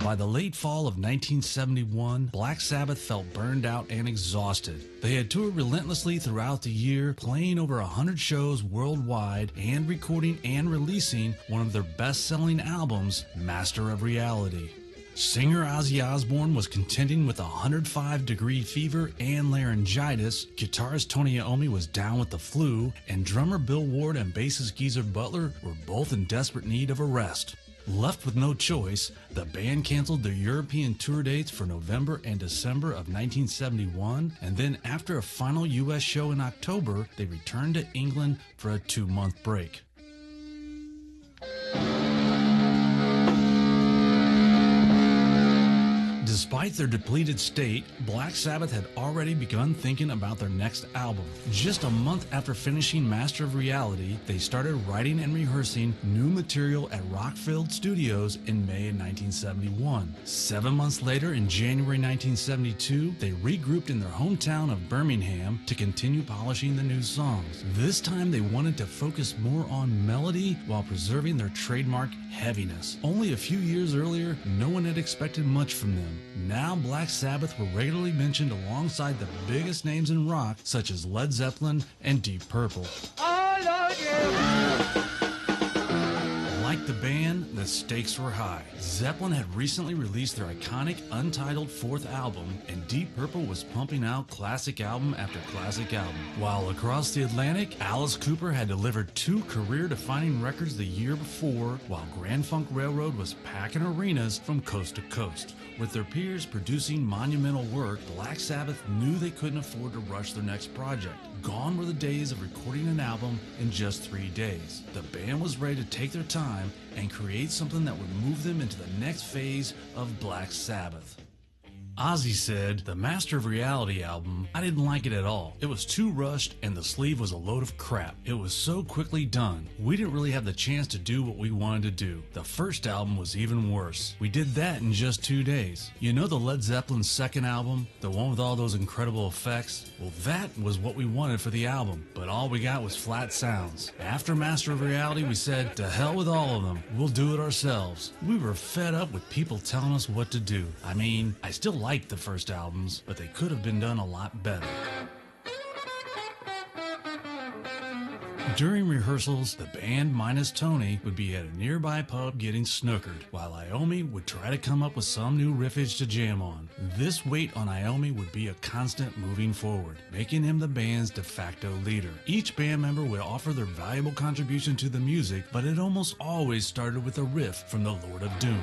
By the late fall of 1971, Black Sabbath felt burned out and exhausted. They had toured relentlessly throughout the year, playing over 100 shows worldwide and recording and releasing one of their best-selling albums, Master of Reality. Singer Ozzy Osbourne was contending with 105-degree fever and laryngitis, guitarist Tony Iommi was down with the flu, and drummer Bill Ward and bassist Geezer Butler were both in desperate need of a rest. Left with no choice, the band canceled their European tour dates for November and December of 1971, and then after a final U.S. show in October, they returned to England for a 2-month break. Despite their depleted state, Black Sabbath had already begun thinking about their next album. Just a month after finishing Master of Reality, they started writing and rehearsing new material at Rockfield Studios in May of 1971. 7 months later, in January 1972, they regrouped in their hometown of Birmingham to continue polishing the new songs. This time they wanted to focus more on melody while preserving their trademark heaviness. Only a few years earlier, no one had expected much from them. Now Black Sabbath were regularly mentioned alongside the biggest names in rock, such as Led Zeppelin and Deep Purple. I love you. Like the band, the stakes were high. Zeppelin had recently released their iconic untitled 4th album, and Deep Purple was pumping out classic album after classic album. While across the Atlantic, Alice Cooper had delivered 2 career-defining records the year before, while Grand Funk Railroad was packing arenas from coast to coast. With their peers producing monumental work, Black Sabbath knew they couldn't afford to rush their next project. Gone were the days of recording an album in just 3 days. The band was ready to take their time and create something that would move them into the next phase of Black Sabbath. Ozzy said, "The Master of Reality album, I didn't like it at all. It was too rushed and the sleeve was a load of crap. It was so quickly done. We didn't really have the chance to do what we wanted to do. The first album was even worse. We did that in just 2 days. You know the Led Zeppelin's second album? The one with all those incredible effects? Well, that was what we wanted for the album, but all we got was flat sounds. After Master of Reality, we said, to hell with all of them. We'll do it ourselves. We were fed up with people telling us what to do. I mean, I still liked the first albums, but they could have been done a lot better." During rehearsals, the band minus Tony would be at a nearby pub getting snookered, while Iommi would try to come up with some new riffage to jam on. This weight on Iommi would be a constant moving forward, making him the band's de facto leader. Each band member would offer their valuable contribution to the music, but it almost always started with a riff from the Lord of Doom.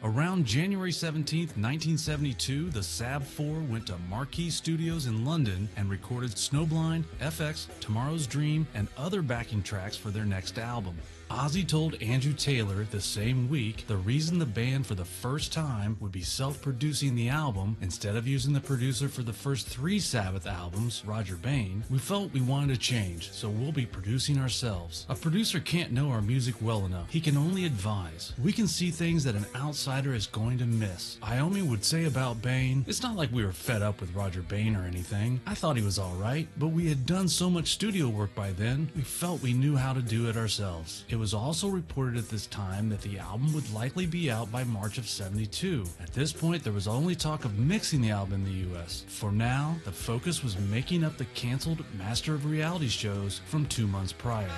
Around January 17, 1972, the Sab 4 went to Marquee Studios in London and recorded Snowblind, FX, Tomorrow's Dream, and other backing tracks for their next album. Ozzy told Andrew Taylor the same week the reason the band for the first time would be self-producing the album instead of using the producer for the first 3 Sabbath albums, Roger Bain. We felt we wanted to change, so we'll be producing ourselves. A producer can't know our music well enough. He can only advise. We can see things that an outsider is going to miss. Iommi would say about Bain, "It's not like we were fed up with Roger Bain or anything. I thought he was alright, but we had done so much studio work by then, we felt we knew how to do it ourselves." It was also reported at this time that the album would likely be out by March of '72. At this point, there was only talk of mixing the album in the US. For now, the focus was making up the canceled Master of Reality shows from 2 months prior.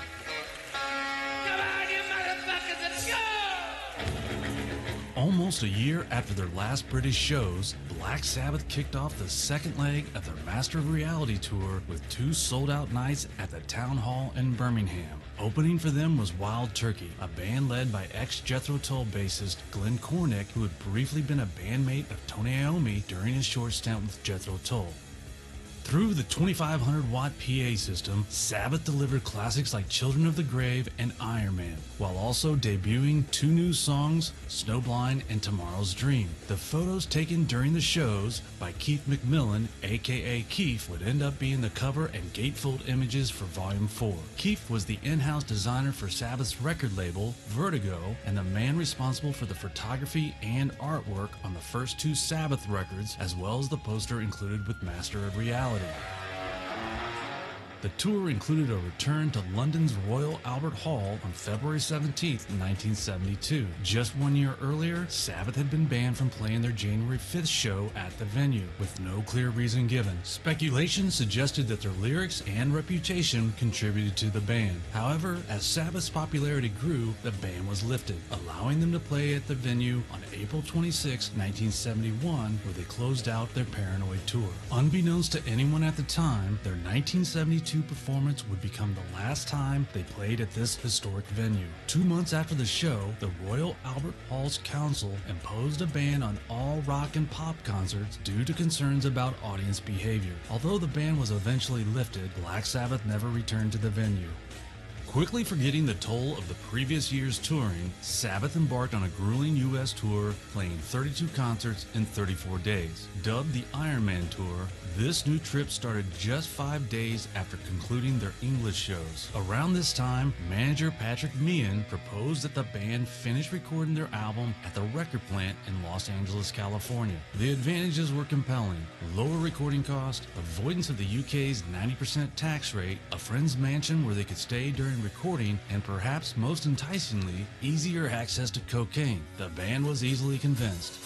Almost a year after their last British shows, Black Sabbath kicked off the second leg of their Master of Reality tour with 2 sold-out nights at the Town Hall in Birmingham. Opening for them was Wild Turkey, a band led by ex-Jethro Tull bassist Glenn Cornick, who had briefly been a bandmate of Tony Iommi during his short stint with Jethro Tull. Through the 2500-watt PA system, Sabbath delivered classics like Children of the Grave and Iron Man, while also debuting 2 new songs, Snowblind and Tomorrow's Dream. The photos taken during the shows by Keith McMillan, aka Keith, would end up being the cover and gatefold images for Volume 4. Keith was the in-house designer for Sabbath's record label, Vertigo, and the man responsible for the photography and artwork on the first 2 Sabbath records, as well as the poster included with Master of Reality. The tour included a return to London's Royal Albert Hall on February 17, 1972. Just 1 year earlier, Sabbath had been banned from playing their January 5th show at the venue, with no clear reason given. Speculation suggested that their lyrics and reputation contributed to the ban. However, as Sabbath's popularity grew, the ban was lifted, allowing them to play at the venue on April 26, 1971, where they closed out their Paranoid tour. Unbeknownst to anyone at the time, their 1972 performance would become the last time they played at this historic venue. 2 months after the show, the Royal Albert Hall's council imposed a ban on all rock and pop concerts due to concerns about audience behavior. Although the ban was eventually lifted, Black Sabbath never returned to the venue. Quickly forgetting the toll of the previous year's touring, Sabbath embarked on a grueling U.S. tour, playing 32 concerts in 34 days. Dubbed the Iron Man Tour, this new trip started just 5 days after concluding their English shows. Around this time, manager Patrick Meehan proposed that the band finish recording their album at the record plant in Los Angeles, California. The advantages were compelling: lower recording cost, avoidance of the UK's 90% tax rate, a friend's mansion where they could stay during recording, and perhaps most enticingly, easier access to cocaine. The band was easily convinced.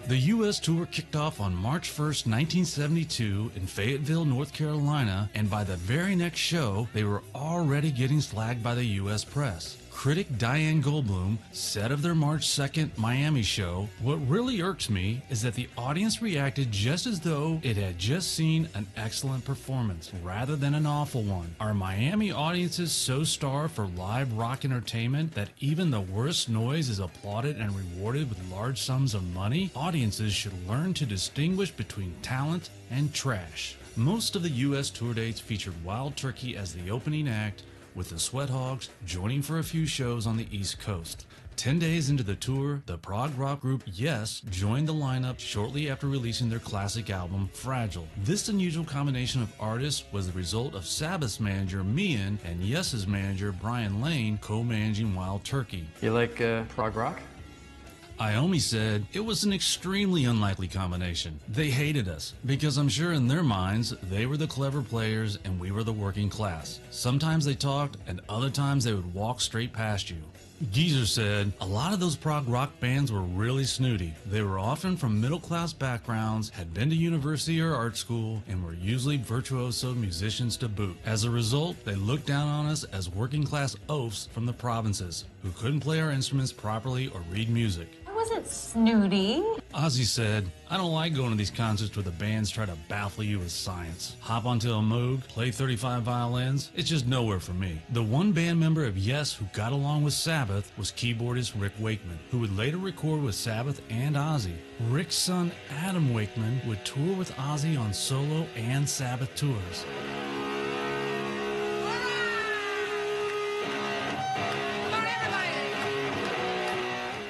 The U.S. tour kicked off on March 1st, 1972 in Fayetteville, North Carolina, and by the very next show, they were already getting slagged by the U.S. press. Critic Diane Goldblum said of their March 2nd Miami show, "What really irks me is that the audience reacted just as though it had just seen an excellent performance, rather than an awful one. Are Miami audiences so starved for live rock entertainment that even the worst noise is applauded and rewarded with large sums of money? Audiences should learn to distinguish between talent and trash." Most of the U.S. tour dates featured Wild Turkey as the opening act, with the Sweat Hogs joining for a few shows on the East Coast. 10 days into the tour, the prog rock group Yes joined the lineup shortly after releasing their classic album, Fragile. This unusual combination of artists was the result of Sabbath's manager Meehan and Yes's manager Brian Lane co-managing Wild Turkey. You like prog rock? Iommi said, "It was an extremely unlikely combination. They hated us, because I'm sure in their minds, they were the clever players and we were the working class. Sometimes they talked, and other times they would walk straight past you." Geezer said, "A lot of those prog rock bands were really snooty. They were often from middle-class backgrounds, had been to university or art school, and were usually virtuoso musicians to boot. As a result, they looked down on us as working-class oafs from the provinces, who couldn't play our instruments properly or read music." Wasn't snooty. Ozzy said, "I don't like going to these concerts where the bands try to baffle you with science. Hop onto a Moog, play 35 violins. It's just nowhere for me." The one band member of Yes who got along with Sabbath was keyboardist Rick Wakeman, who would later record with Sabbath and Ozzy. Rick's son Adam Wakeman would tour with Ozzy on solo and Sabbath tours.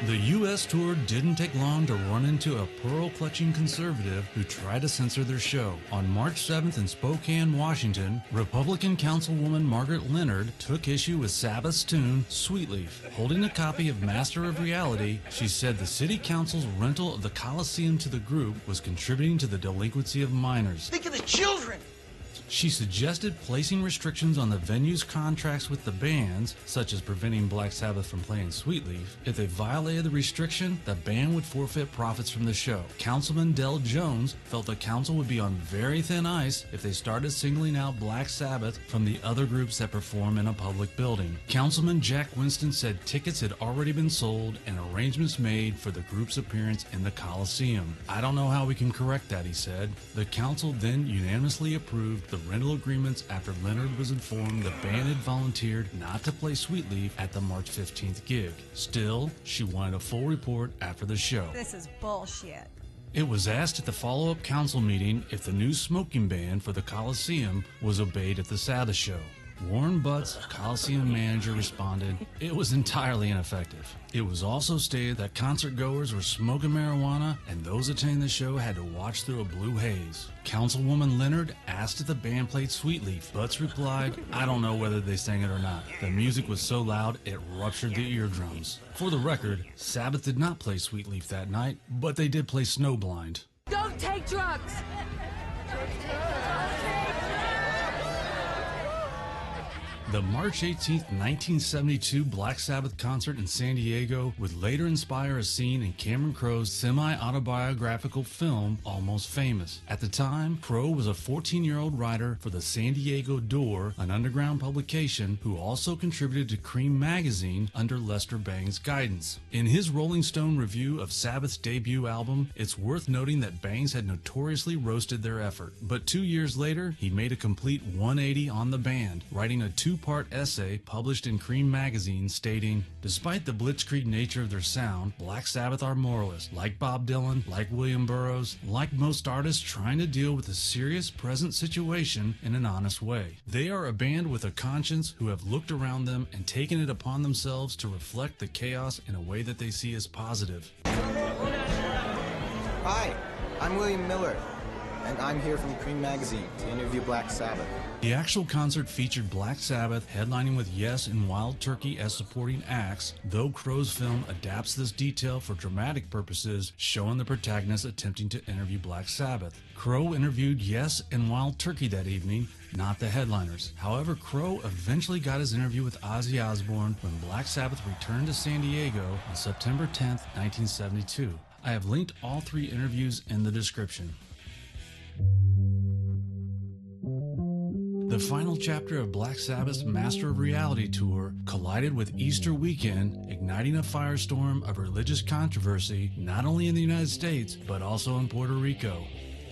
The U.S. tour didn't take long to run into a pearl-clutching conservative who tried to censor their show. On March 7th in Spokane, Washington, Republican Councilwoman Margaret Leonard took issue with Sabbath's tune, Sweetleaf. Holding a copy of Master of Reality, she said the city council's rental of the Coliseum to the group was contributing to the delinquency of minors. Think of the children! She suggested placing restrictions on the venue's contracts with the bands, such as preventing Black Sabbath from playing Sweetleaf. If they violated the restriction, the band would forfeit profits from the show. Councilman Del Jones felt the council would be on very thin ice if they started singling out Black Sabbath from the other groups that perform in a public building. Councilman Jack Winston said tickets had already been sold and arrangements made for the group's appearance in the Coliseum. "I don't know how we can correct that," he said. The council then unanimously approved the rental agreements after Leonard was informed the band had volunteered not to play Sweetleaf at the March 15th gig. Still, she wanted a full report after the show. "This is bullshit." It was asked at the follow-up council meeting if the new smoking ban for the Coliseum was obeyed at the Sabbath show. Warren Butts, Coliseum manager, responded, "It was entirely ineffective." It was also stated that concert goers were smoking marijuana and those attending the show had to watch through a blue haze. Councilwoman Leonard asked if the band played Sweetleaf. Butts replied, "I don't know whether they sang it or not. The music was so loud it ruptured the eardrums." For the record, Sabbath did not play Sweetleaf that night, but they did play Snowblind. Don't take drugs. The March 18, 1972 Black Sabbath concert in San Diego would later inspire a scene in Cameron Crowe's semi-autobiographical film, Almost Famous. At the time, Crowe was a 14-year-old writer for the San Diego Door, an underground publication, who also contributed to Cream magazine under Lester Bangs' guidance. In his Rolling Stone review of Sabbath's debut album, it's worth noting that Bangs had notoriously roasted their effort. But 2 years later, he made a complete 180 on the band, writing a two-part essay published in Cream magazine stating, "Despite the blitzkrieg nature of their sound, Black Sabbath are moralists, like Bob Dylan, like William Burroughs, like most artists trying to deal with a serious present situation in an honest way. They are a band with a conscience who have looked around them and taken it upon themselves to reflect the chaos in a way that they see as positive." Hi, I'm William Miller, and I'm here from Cream magazine to interview Black Sabbath. The actual concert featured Black Sabbath headlining with Yes and Wild Turkey as supporting acts, though Crowe's film adapts this detail for dramatic purposes, showing the protagonist attempting to interview Black Sabbath. Crowe interviewed Yes and Wild Turkey that evening, not the headliners. However, Crowe eventually got his interview with Ozzy Osbourne when Black Sabbath returned to San Diego on September 10, 1972. I have linked all three interviews in the description. The final chapter of Black Sabbath's Master of Reality tour collided with Easter weekend, igniting a firestorm of religious controversy not only in the United States, but also in Puerto Rico.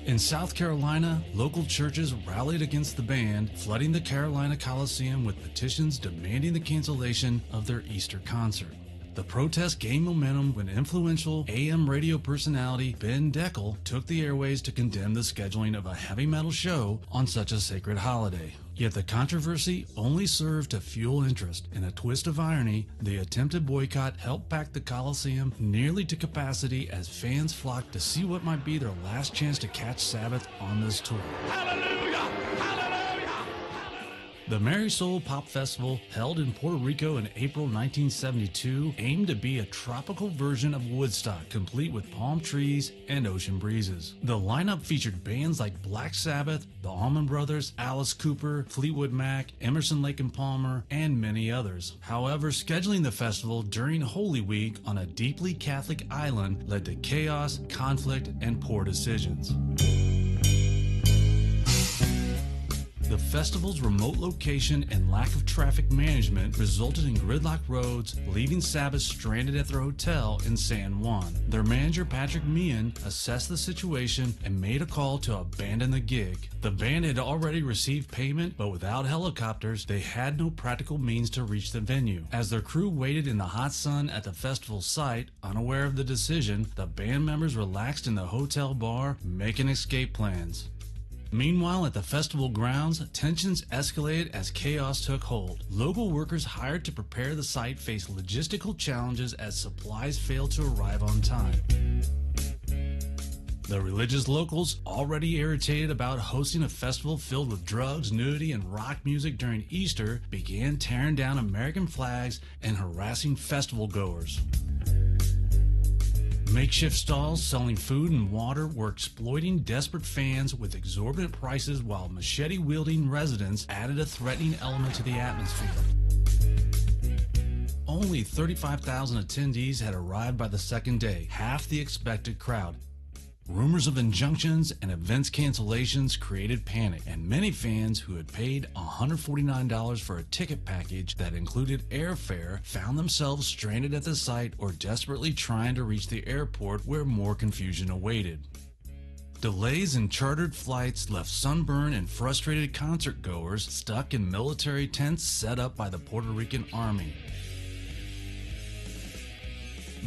In South Carolina, local churches rallied against the band, flooding the Carolina Coliseum with petitions demanding the cancellation of their Easter concert. The protest gained momentum when influential AM radio personality Ben Deckel took the airways to condemn the scheduling of a heavy metal show on such a sacred holiday. Yet the controversy only served to fuel interest. In a twist of irony, the attempted boycott helped pack the Coliseum nearly to capacity as fans flocked to see what might be their last chance to catch Sabbath on this tour. Hallelujah! The Merry Soul Pop Festival, held in Puerto Rico in April 1972, aimed to be a tropical version of Woodstock, complete with palm trees and ocean breezes. The lineup featured bands like Black Sabbath, the Allman Brothers, Alice Cooper, Fleetwood Mac, Emerson, Lake and Palmer, and many others. However, scheduling the festival during Holy Week on a deeply Catholic island led to chaos, conflict, and poor decisions. The festival's remote location and lack of traffic management resulted in gridlocked roads, leaving Sabbath stranded at their hotel in San Juan. Their manager, Patrick Meehan, assessed the situation and made a call to abandon the gig. The band had already received payment, but without helicopters, they had no practical means to reach the venue. As their crew waited in the hot sun at the festival site, unaware of the decision, the band members relaxed in the hotel bar, making escape plans. Meanwhile, at the festival grounds, tensions escalated as chaos took hold. Local workers hired to prepare the site faced logistical challenges as supplies failed to arrive on time. The religious locals, already irritated about hosting a festival filled with drugs, nudity, and rock music during Easter, began tearing down American flags and harassing festival goers. Makeshift stalls selling food and water were exploiting desperate fans with exorbitant prices, while machete-wielding residents added a threatening element to the atmosphere. Only 35,000 attendees had arrived by the second day, half the expected crowd. Rumors of injunctions and events cancellations created panic, and many fans who had paid $149 for a ticket package that included airfare found themselves stranded at the site or desperately trying to reach the airport, where more confusion awaited. Delays in chartered flights left sunburned and frustrated concert goers stuck in military tents set up by the Puerto Rican Army.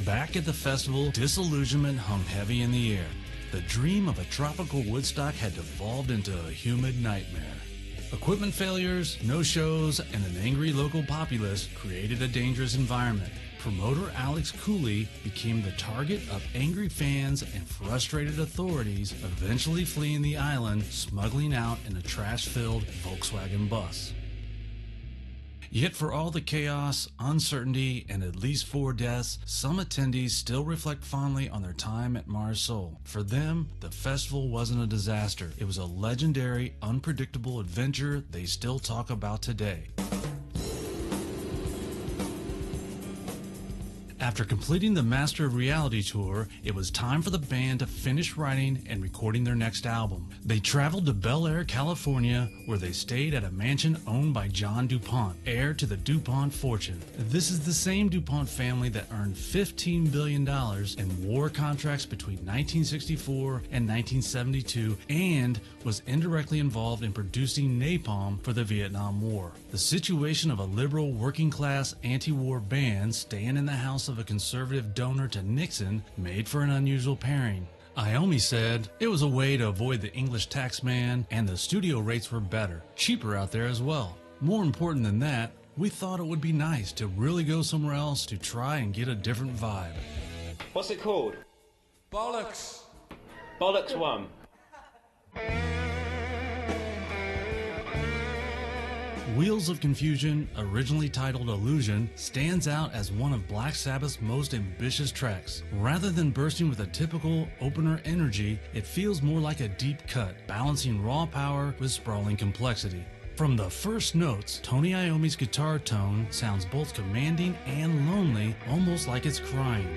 Back at the festival, disillusionment hung heavy in the air. The dream of a tropical Woodstock had devolved into a humid nightmare. Equipment failures, no-shows, and an angry local populace created a dangerous environment. Promoter Alex Cooley became the target of angry fans and frustrated authorities, eventually fleeing the island, smuggling out in a trash-filled Volkswagen bus. Yet for all the chaos, uncertainty, and at least 4 deaths, some attendees still reflect fondly on their time at Mars Soul. For them, the festival wasn't a disaster. It was a legendary, unpredictable adventure they still talk about today. After completing the Master of Reality tour, it was time for the band to finish writing and recording their next album. They traveled to Bel Air, California, where they stayed at a mansion owned by John DuPont, heir to the DuPont fortune. This is the same DuPont family that earned $15 billion in war contracts between 1964 and 1972 and was indirectly involved in producing napalm for the Vietnam War. The situation of a liberal working-class anti-war band staying in the house of a conservative donor to Nixon made for an unusual pairing. Iommi said, "It was a way to avoid the English tax man, and the studio rates were better, cheaper out there as well. More important than that, we thought it would be nice to really go somewhere else to try and get a different vibe." What's it called? Bollocks. Bollocks 1. Wheels of Confusion, originally titled Illusion, stands out as one of Black Sabbath's most ambitious tracks. Rather than bursting with a typical opener energy, it feels more like a deep cut, balancing raw power with sprawling complexity. From the first notes, Tony Iommi's guitar tone sounds both commanding and lonely, almost like it's crying.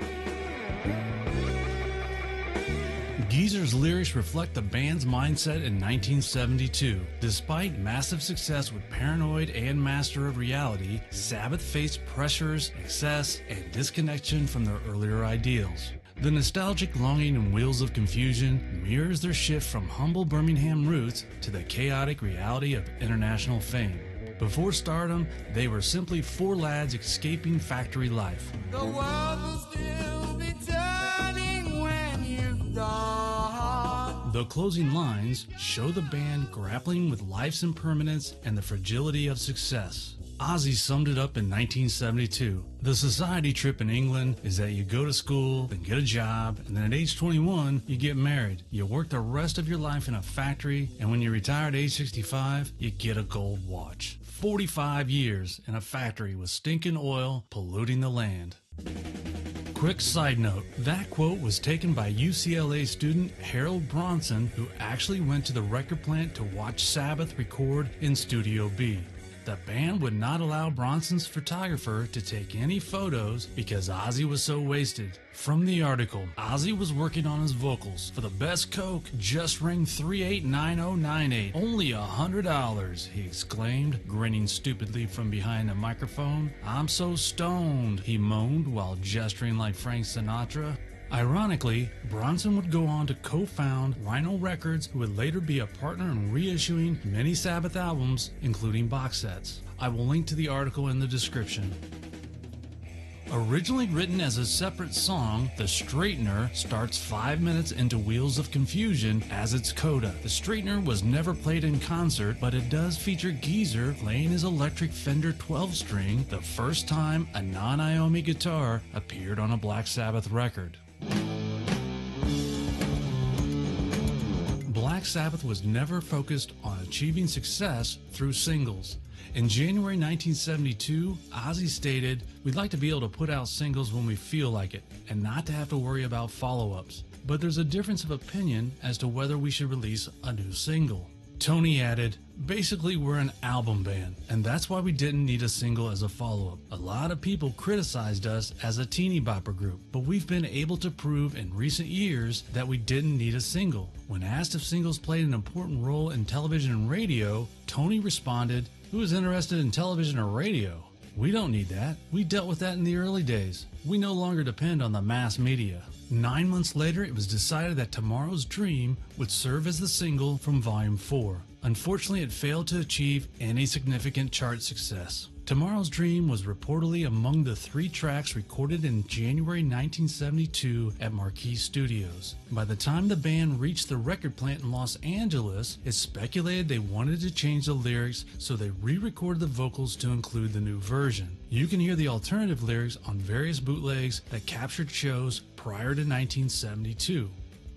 Geezer's lyrics reflect the band's mindset in 1972. Despite massive success with Paranoid and Master of Reality, Sabbath faced pressures, excess, and disconnection from their earlier ideals. The nostalgic longing in Wheels of Confusion mirrors their shift from humble Birmingham roots to the chaotic reality of international fame. Before stardom, they were simply 4 lads escaping factory life. The world will still be turning when you've gone. The closing lines show the band grappling with life's impermanence and the fragility of success. Ozzy summed it up in 1972. The society trip in England is that you go to school, then get a job, and then at age 21, you get married. You work the rest of your life in a factory, and when you retire at age 65, you get a gold watch. 45 years in a factory with stinking oil polluting the land. Quick side note, that quote was taken by UCLA student Harold Bronson, who actually went to the record plant to watch Sabbath record in Studio B. The band would not allow Bronson's photographer to take any photos because Ozzy was so wasted. From the article, Ozzy was working on his vocals. "For the best coke, just ring 389098. Only $100, he exclaimed, grinning stupidly from behind the microphone. "I'm so stoned," he moaned while gesturing like Frank Sinatra. Ironically, Bronson would go on to co-found Rhino Records, who would later be a partner in reissuing many Sabbath albums, including box sets. I will link to the article in the description. Originally written as a separate song, The Straightener starts 5 minutes into Wheels of Confusion as its coda. The Straightener was never played in concert, but it does feature Geezer playing his electric Fender 12-string, the first time a non-Iommi guitar appeared on a Black Sabbath record. Black Sabbath was never focused on achieving success through singles. In January 1972, Ozzy stated, "We'd like to be able to put out singles when we feel like it, and not to have to worry about follow-ups. But there's a difference of opinion as to whether we should release a new single." Tony added, "Basically, we're an album band, and that's why we didn't need a single as a follow-up. A lot of people criticized us as a teeny bopper group, but we've been able to prove in recent years that we didn't need a single." When asked if singles played an important role in television and radio, Tony responded, "Who is interested in television or radio? We don't need that. We dealt with that in the early days. We no longer depend on the mass media." 9 months later, it was decided that Tomorrow's Dream would serve as the single from Volume 4. Unfortunately, it failed to achieve any significant chart success. Tomorrow's Dream was reportedly among the 3 tracks recorded in January 1972 at Marquee Studios. By the time the band reached the record plant in Los Angeles, it's speculated they wanted to change the lyrics, so they re-recorded the vocals to include the new version. You can hear the alternative lyrics on various bootlegs that captured shows prior to 1972.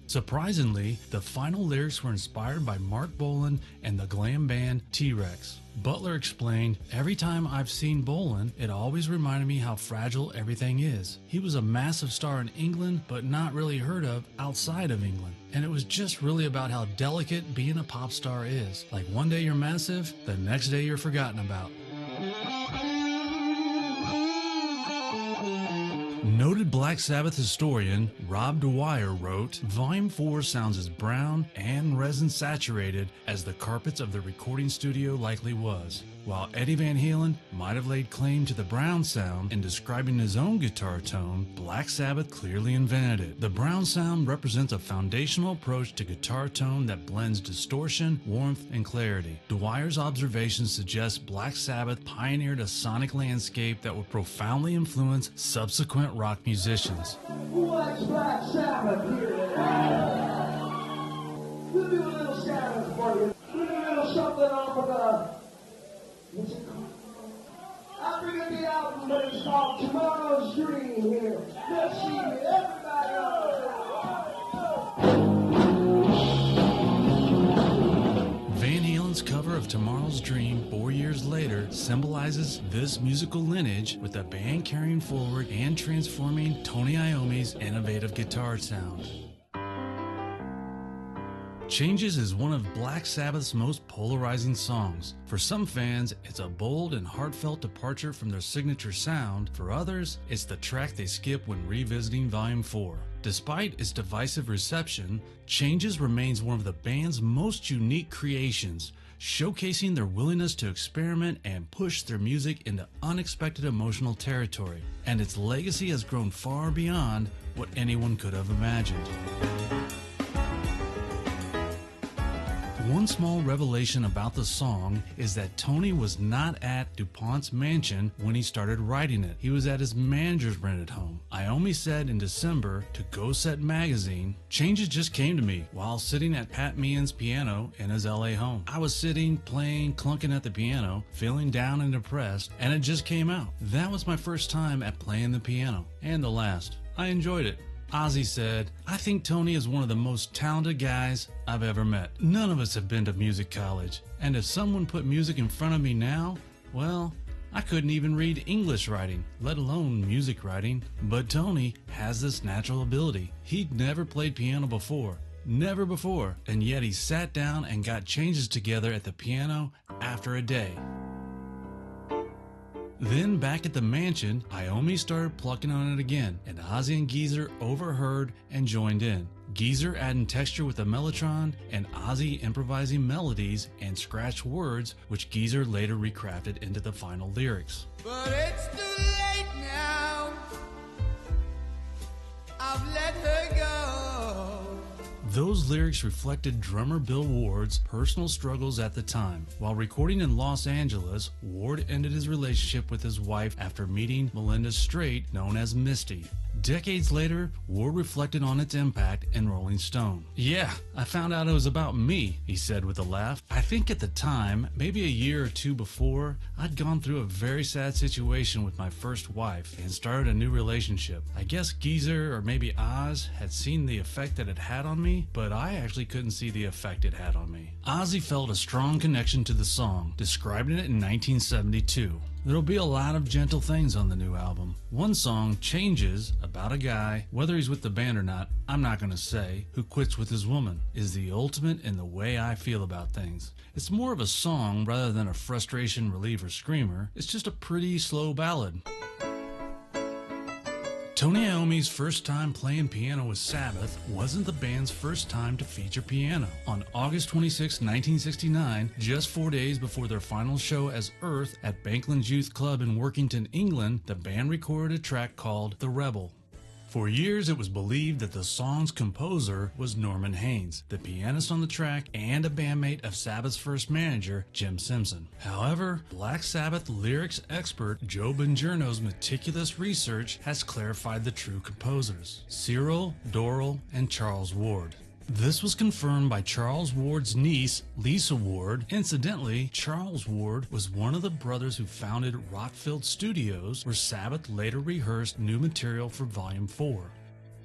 Surprisingly, the final lyrics were inspired by Mark Bolan and the glam band T-Rex. Butler explained, "Every time I've seen Bolan, it always reminded me how fragile everything is. He was a massive star in England, but not really heard of outside of England. And it was just really about how delicate being a pop star is. Like one day you're massive, the next day you're forgotten about." Noted Black Sabbath historian Rob Dwyer wrote, "Volume 4 sounds as brown and resin-saturated as the carpets of the recording studio likely was." While Eddie Van Halen might have laid claim to the brown sound in describing his own guitar tone, Black Sabbath clearly invented it. The brown sound represents a foundational approach to guitar tone that blends distortion, warmth, and clarity. Dwyer's observations suggest Black Sabbath pioneered a sonic landscape that would profoundly influence subsequent rock musicians. Who likes Black Sabbath here tonight? We'll do a little Sabbath for you. We'll do a little something off of what's it called? I forget the album, but it's called Tomorrow's Dream here. Let's see everybody Van Halen's cover of Tomorrow's Dream 4 years later symbolizes this musical lineage, with the band carrying forward and transforming Tony Iommi's innovative guitar sound. Changes is one of Black Sabbath's most polarizing songs. For some fans, it's a bold and heartfelt departure from their signature sound. For others, it's the track they skip when revisiting Volume 4. Despite its divisive reception, Changes remains one of the band's most unique creations, showcasing their willingness to experiment and push their music into unexpected emotional territory. And its legacy has grown far beyond what anyone could have imagined. One small revelation about the song is that Tony was not at DuPont's mansion when he started writing it. He was at his manager's rented home. Iommi said in December to Go Set magazine, "Changes just came to me while sitting at Pat Meehan's piano in his LA home. I was sitting, playing, clunking at the piano, feeling down and depressed, and it just came out. That was my first time at playing the piano, and the last. I enjoyed it." Ozzy said, "I think Tony is one of the most talented guys I've ever met. None of us have been to music college, and if someone put music in front of me now, well, I couldn't even read English writing, let alone music writing. But Tony has this natural ability. He'd never played piano before. Never before, and yet he sat down and got changes together at the piano after a day." Then back at the mansion, Iommi started plucking on it again, and Ozzy and Geezer overheard and joined in. Geezer adding texture with the mellotron, and Ozzy improvising melodies and scratched words, which Geezer later recrafted into the final lyrics. But it's too late now. I've let her go. Those lyrics reflected drummer Bill Ward's personal struggles at the time. While recording in Los Angeles, Ward ended his relationship with his wife after meeting Melinda Strait, known as Misty. Decades later, Ward reflected on its impact in Rolling Stone. "Yeah, I found out it was about me," he said with a laugh. "I think at the time, maybe a year or two before, I'd gone through a very sad situation with my first wife and started a new relationship. I guess Geezer or maybe Oz had seen the effect that it had on me, but I actually couldn't see the effect it had on me." Ozzy felt a strong connection to the song, describing it in 1972. There'll be a lot of gentle things on the new album. One song, Changes, about a guy, whether he's with the band or not, I'm not going to say, who quits with his woman, is the ultimate in the way I feel about things. It's more of a song rather than a frustration reliever screamer. It's just a pretty slow ballad. Tony Iommi's first time playing piano with Sabbath wasn't the band's first time to feature piano. On August 26, 1969, just 4 days before their final show as Earth at Banklands Youth Club in Workington, England, the band recorded a track called The Rebel. For years, it was believed that the song's composer was Norman Haynes, the pianist on the track and a bandmate of Sabbath's first manager, Jim Simpson. However, Black Sabbath lyrics expert Joe Bongiorno's meticulous research has clarified the true composers: Cyril, Doral, and Charles Ward. This was confirmed by Charles Ward's niece, Lisa Ward. Incidentally, Charles Ward was one of the brothers who founded Rockfield Studios, where Sabbath later rehearsed new material for Volume 4.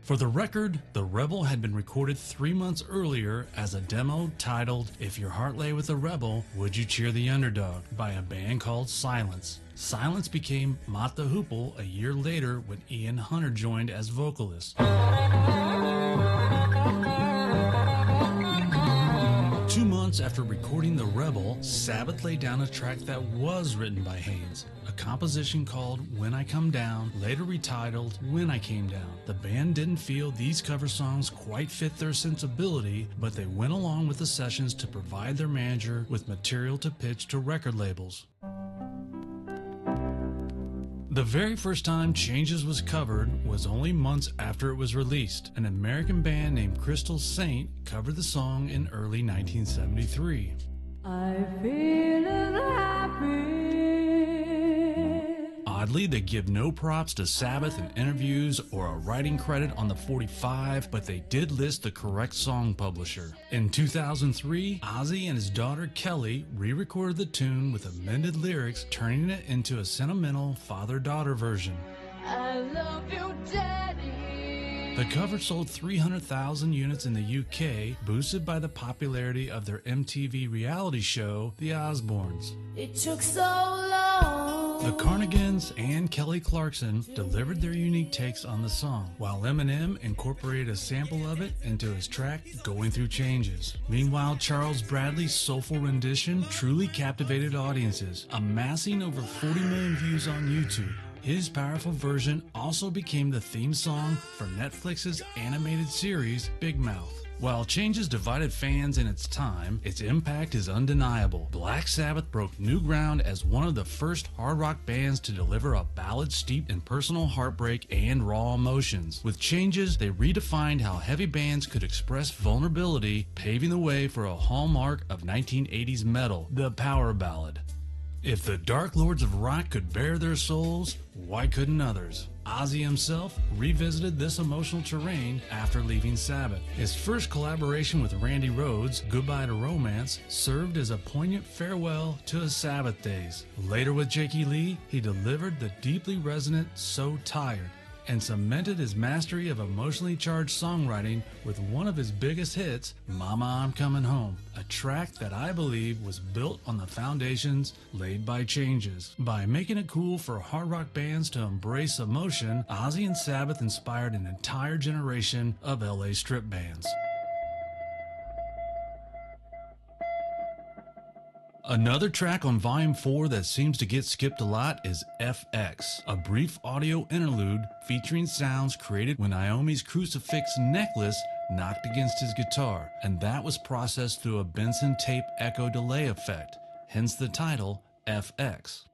For the record, The Rebel had been recorded 3 months earlier as a demo titled If Your Heart Lay with the Rebel, Would You Cheer the Underdog by a band called Silence. Silence became Mott the Hoople a year later when Ian Hunter joined as vocalist. 2 months after recording The Rebel, Sabbath laid down a track that was written by Haynes, a composition called When I Come Down, later retitled When I Came Down. The band didn't feel these cover songs quite fit their sensibility, but they went along with the sessions to provide their manager with material to pitch to record labels. The very first time Changes was covered was only months after it was released. An American band named Crystal Saint covered the song in early 1973. I feel happy. Oddly, they give no props to Sabbath in interviews or a writing credit on the 45, but they did list the correct song publisher. In 2003, Ozzy and his daughter Kelly re-recorded the tune with amended lyrics, turning it into a sentimental father-daughter version. I love you, Daddy. The cover sold 300,000 units in the UK, boosted by the popularity of their MTV reality show, The Osbournes. It took so long. The Carnigans and Kelly Clarkson delivered their unique takes on the song, while Eminem incorporated a sample of it into his track, Going Through Changes. Meanwhile, Charles Bradley's soulful rendition truly captivated audiences, amassing over 40 million views on YouTube. His powerful version also became the theme song for Netflix's animated series, Big Mouth. While Changes divided fans in its time, its impact is undeniable. Black Sabbath broke new ground as one of the first hard rock bands to deliver a ballad steeped in personal heartbreak and raw emotions. With Changes, they redefined how heavy bands could express vulnerability, paving the way for a hallmark of 1980s metal, the power ballad. If the Dark Lords of Rock could bare their souls, why couldn't others? Ozzy himself revisited this emotional terrain after leaving Sabbath. His first collaboration with Randy Rhoads, Goodbye to Romance, served as a poignant farewell to his Sabbath days. Later with Jakey Lee, he delivered the deeply resonant So Tired, and cemented his mastery of emotionally charged songwriting with one of his biggest hits, Mama I'm Coming Home, a track that I believe was built on the foundations laid by Changes. By making it cool for hard rock bands to embrace emotion, Ozzy and Sabbath inspired an entire generation of LA strip bands. Another track on Volume 4 that seems to get skipped a lot is FX, a brief audio interlude featuring sounds created when Iommi's crucifix necklace knocked against his guitar, and that was processed through a Benson tape echo delay effect, hence the title FX.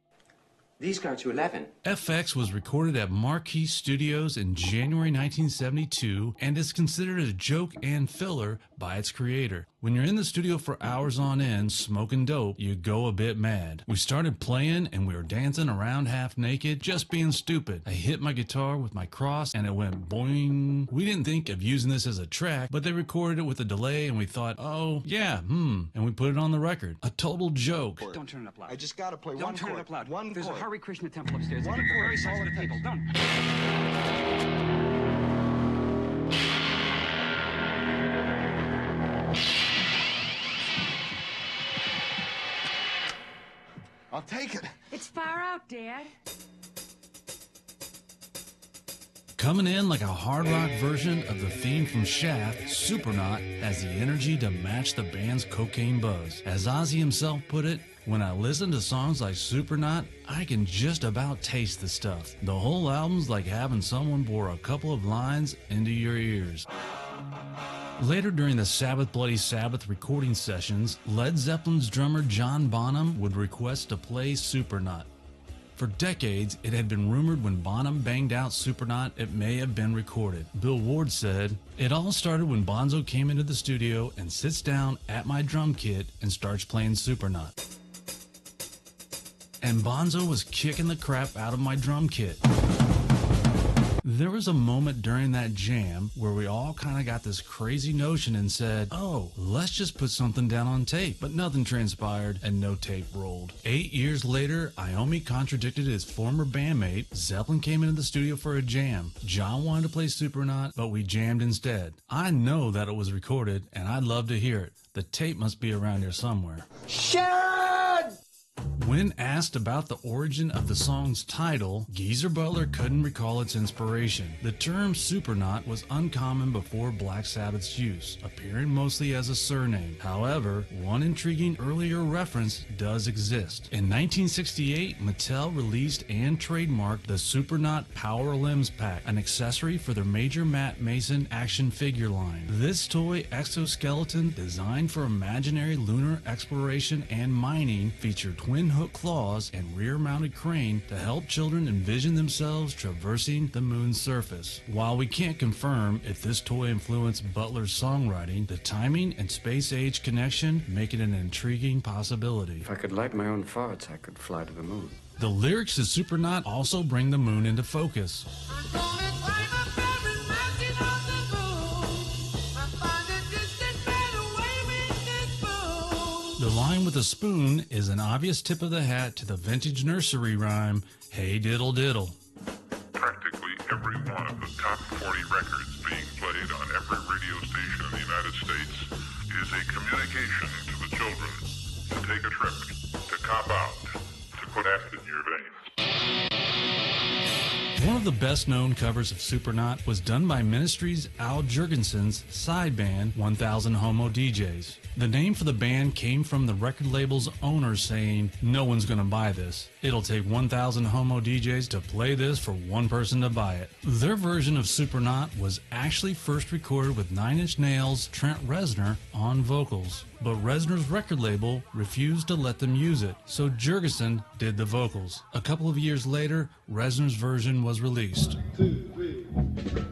These go to 11. FX was recorded at Marquee Studios in January 1972 and is considered a joke and filler by its creator. When you're in the studio for hours on end smoking dope, you go a bit mad. We started playing and we were dancing around half naked, just being stupid. I hit my guitar with my cross and it went boing. We didn't think of using this as a track, but they recorded it with a delay and we thought, oh, yeah, and we put it on the record. A total joke. Don't turn it up loud. I just gotta play one Don't turn chord. it up loud. One There's chord. a Hare Krishna temple upstairs. One It's chord, very that's all sensitive it people. takes. Don't. I'll take it. It's far out, Dad. Coming in like a hard rock version of the theme from Shaft, Supernaut has the energy to match the band's cocaine buzz. As Ozzy himself put it, when I listen to songs like Supernaut, I can just about taste the stuff. The whole album's like having someone bore a couple of lines into your ears. Later during the Sabbath Bloody Sabbath recording sessions, Led Zeppelin's drummer John Bonham would request to play Supernaut. For decades, it had been rumored when Bonham banged out Supernaut, it may have been recorded. Bill Ward said, "It all started when Bonzo came into the studio and sits down at my drum kit and starts playing Supernaut. And Bonzo was kicking the crap out of my drum kit. There was a moment during that jam where we all kind of got this crazy notion and said, oh, let's just put something down on tape, but nothing transpired and no tape rolled. 8 years later, Iommi contradicted his former bandmate. Zeppelin came into the studio for a jam. John wanted to play Supernaut, but we jammed instead. I know that it was recorded, and I'd love to hear it. The tape must be around here somewhere. Sharon! When asked about the origin of the song's title, Geezer Butler couldn't recall its inspiration. The term Supernaut was uncommon before Black Sabbath's use, appearing mostly as a surname. However, one intriguing earlier reference does exist. In 1968, Mattel released and trademarked the Supernaut Power Limbs Pack, an accessory for their Major Matt Mason action figure line. This toy exoskeleton, designed for imaginary lunar exploration and mining, featured twin hook claws and rear-mounted crane to help children envision themselves traversing the moon's surface. While we can't confirm if this toy influenced Butler's songwriting, the timing and space-age connection make it an intriguing possibility. If I could light my own farts, I could fly to the moon. The lyrics to Supernaut also bring the moon into focus. The line with a spoon is an obvious tip of the hat to the vintage nursery rhyme, hey diddle diddle. Practically every one of the top 40 records being played on every radio station in the United States is a communication to the children to take a trip, to cop out, to put acid in your veins. One of the best-known covers of Supernaut was done by Ministry's Al Jurgensen's side band, 1000 Homo DJs. The name for the band came from the record label's owners saying, no one's gonna buy this. It'll take 1000 Homo DJs to play this for one person to buy it. Their version of Supernaut was actually first recorded with Nine Inch Nails' Trent Reznor on vocals, but Reznor's record label refused to let them use it, so Jurgensen did the vocals. A couple of years later, Reznor's version was released.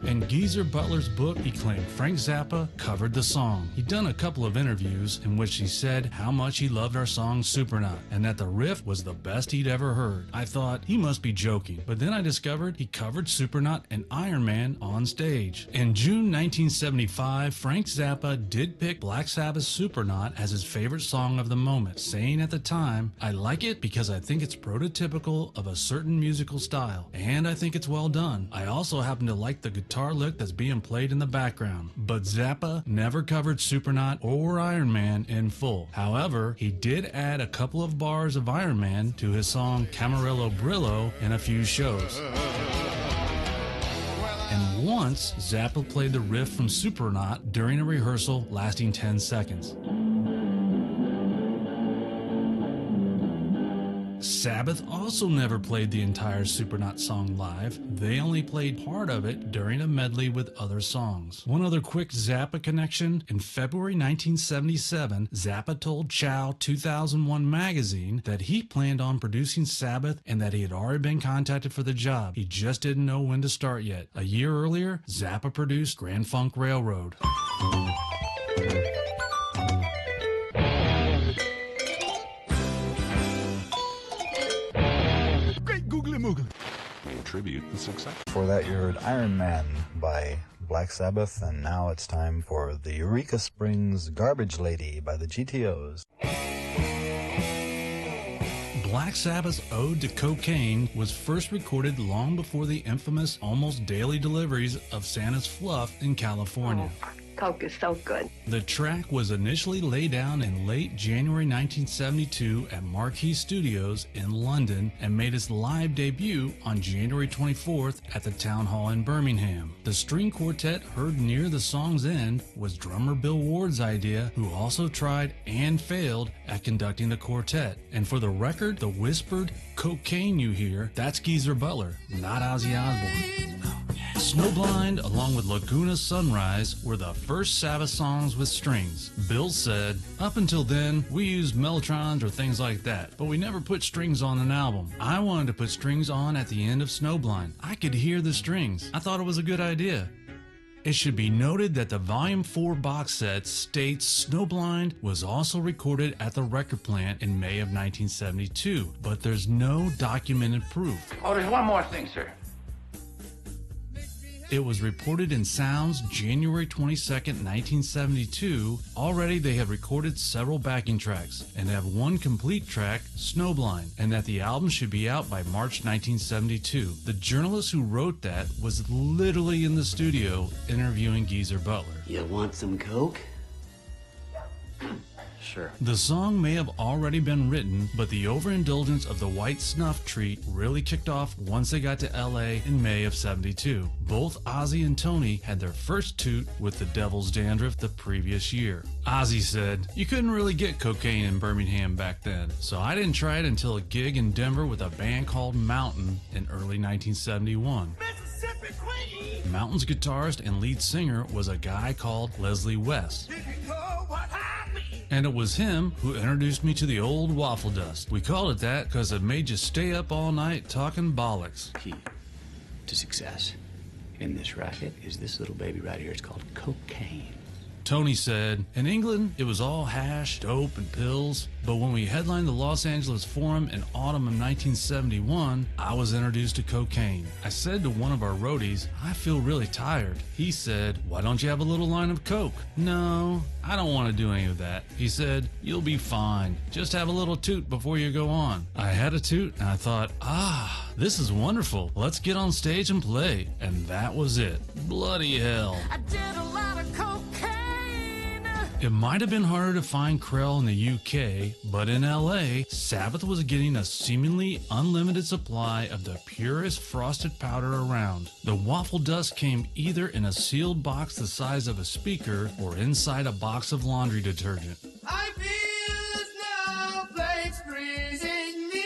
In Geezer Butler's book, he claimed Frank Zappa covered the song. He'd done a couple of interviews in which he said how much he loved our song Supernaut and that the riff was the best he'd ever heard. I thought he must be joking, but then I discovered he covered Supernaut and Iron Man on stage. In June 1975, Frank Zappa did pick Black Sabbath's Supernaut as his favorite song of the moment, saying at the time, I like it because I think it's prototypical of a certain musical style, and I think it's well done. I also happen to like the guitar lick that's being played in the background. But Zappa never covered Supernaut or Iron Man in full. However, he did add a couple of bars of Iron Man to his song Camarillo Brillo in a few shows. And once, Zappa played the riff from Supernaut during a rehearsal lasting 10 seconds. Sabbath also never played the entire Supernaut song live. They only played part of it during a medley with other songs. One other quick Zappa connection. In February 1977, Zappa told Chow 2001 magazine that he planned on producing Sabbath and that he had already been contacted for the job. He just didn't know when to start yet. A year earlier, Zappa produced Grand Funk Railroad. Tribute the success. For that, you heard Iron Man by Black Sabbath, and now it's time for the Eureka Springs Garbage Lady by the GTOs. Black Sabbath's Ode to Cocaine was first recorded long before the infamous almost daily deliveries of Santa's Fluff in California. Coke is so good. The track was initially laid down in late January 1972 at Marquee Studios in London and made its live debut on January 24th at the Town Hall in Birmingham. The string quartet heard near the song's end was drummer Bill Ward's idea, who also tried and failed at conducting the quartet. And for the record, the whispered cocaine you hear, that's Geezer Butler, not Ozzy Osbourne. Snowblind, along with Laguna Sunrise, were the first Sabbath songs with strings. Bill said, up until then, we used mellotrons or things like that, but we never put strings on an album. I wanted to put strings on at the end of Snowblind. I could hear the strings. I thought it was a good idea. It should be noted that the Volume 4 box set states Snowblind was also recorded at the record plant in May of 1972, but there's no documented proof. Oh, there's one more thing, sir. It was reported in Sounds January 22nd, 1972. Already they had recorded several backing tracks and have one complete track, Snowblind, and that the album should be out by March 1972. The journalist who wrote that was literally in the studio interviewing Geezer Butler. You want some coke? Sure. The song may have already been written, but the overindulgence of the white snuff treat really kicked off once they got to LA in May of '72. Both Ozzy and Tony had their first toot with the Devil's Dandruff the previous year. Ozzy said, "You couldn't really get cocaine in Birmingham back then, so I didn't try it until a gig in Denver with a band called Mountain in early 1971. Mississippi Queen. Mountain's guitarist and lead singer was a guy called Leslie West. And it was him who introduced me to the old waffle dust. We called it that because it made you stay up all night talking bollocks." Key to success in this racket is this little baby right here. It's called cocaine. Tony said, "In England, it was all hash, dope, and pills, but when we headlined the Los Angeles Forum in autumn of 1971, I was introduced to cocaine. I said to one of our roadies, 'I feel really tired.' He said, 'Why don't you have a little line of coke?' 'No, I don't want to do any of that.' He said, 'You'll be fine. Just have a little toot before you go on.' I had a toot, and I thought, this is wonderful. Let's get on stage and play." And that was it. Bloody hell. I did a lot of cocaine. It might have been harder to find Krell in the UK, but in LA, Sabbath was getting a seemingly unlimited supply of the purest frosted powder around. The waffle dust came either in a sealed box the size of a speaker or inside a box of laundry detergent. I feel the snowflakes freezing me.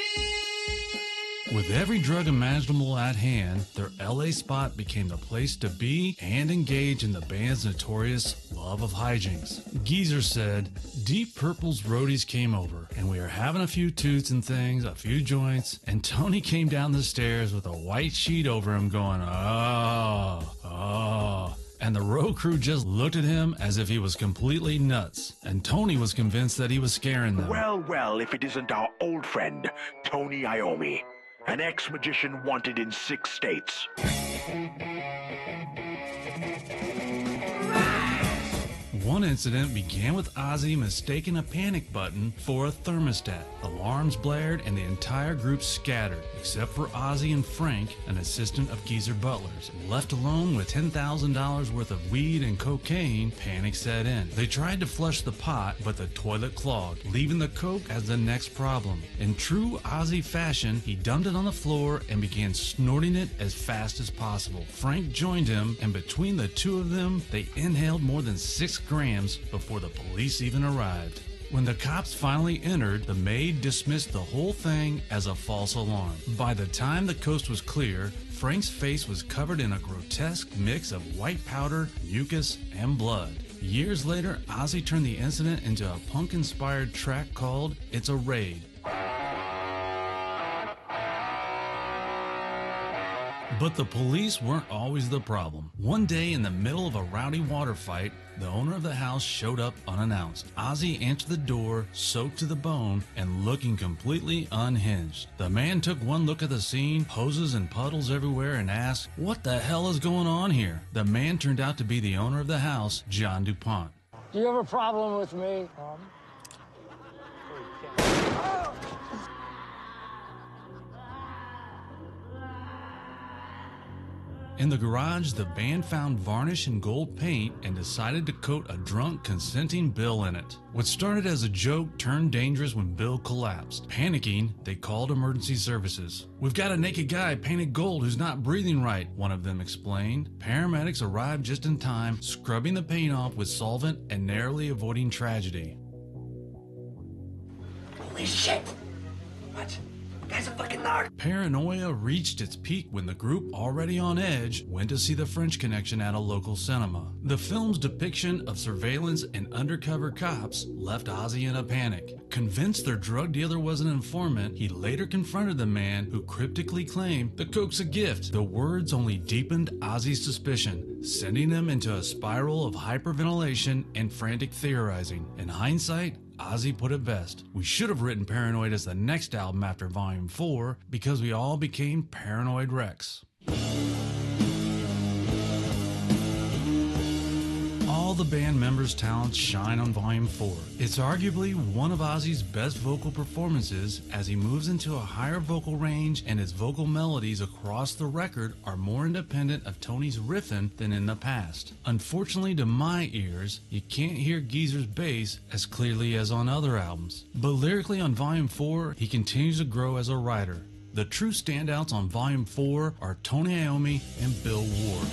With every drug imaginable at hand, their LA spot became the place to be and engage in the band's notorious love of hijinks. Geezer said, "Deep Purple's roadies came over, and we were having a few toots and things, a few joints, and Tony came down the stairs with a white sheet over him going, 'Oh. And the road crew just looked at him as if he was completely nuts. And Tony was convinced that he was scaring them. Well, if it isn't our old friend, Tony Iommi, an ex-magician wanted in 6 states. One incident began with Ozzy mistaking a panic button for a thermostat. Alarms blared and the entire group scattered, except for Ozzy and Frank, an assistant of Geezer Butler's. Left alone with $10,000 worth of weed and cocaine, panic set in. They tried to flush the pot, but the toilet clogged, leaving the coke as the next problem. In true Ozzy fashion, he dumped it on the floor and began snorting it as fast as possible. Frank joined him, and between the two of them, they inhaled more than 6 grams before the police even arrived. When the cops finally entered, the maid dismissed the whole thing as a false alarm. By the time the coast was clear, Frank's face was covered in a grotesque mix of white powder, mucus, and blood. Years later, Ozzy turned the incident into a punk-inspired track called It's a Raid. But the police weren't always the problem. One day in the middle of a rowdy water fight, the owner of the house showed up unannounced. Ozzy answered the door, soaked to the bone, and looking completely unhinged. The man took one look at the scene, hoses and puddles everywhere, and asked, "What the hell is going on here?" The man turned out to be the owner of the house, John DuPont. Do you have a problem with me? In the garage, the band found varnish and gold paint and decided to coat a drunk, consenting Bill in it. What started as a joke turned dangerous when Bill collapsed. Panicking, they called emergency services. "We've got a naked guy painted gold who's not breathing right," one of them explained. Paramedics arrived just in time, scrubbing the paint off with solvent and narrowly avoiding tragedy. Holy shit! What? Guy's a fucking narc. Paranoia reached its peak when the group, already on edge, went to see The French Connection at a local cinema. The film's depiction of surveillance and undercover cops left Ozzy in a panic. Convinced their drug dealer was an informant, he later confronted the man who cryptically claimed the coke's a gift. The words only deepened Ozzy's suspicion, sending him into a spiral of hyperventilation and frantic theorizing. In hindsight, Ozzy put it best: "We should have written Paranoid as the next album after Volume 4 because we all became paranoid wrecks." the band members' talents shine on Volume 4. It's arguably one of Ozzy's best vocal performances as he moves into a higher vocal range, and his vocal melodies across the record are more independent of Tony's riffing than in the past. Unfortunately to my ears, you can't hear Geezer's bass as clearly as on other albums. But lyrically on Volume 4, he continues to grow as a writer. The true standouts on Volume 4 are Tony Iommi and Bill Ward.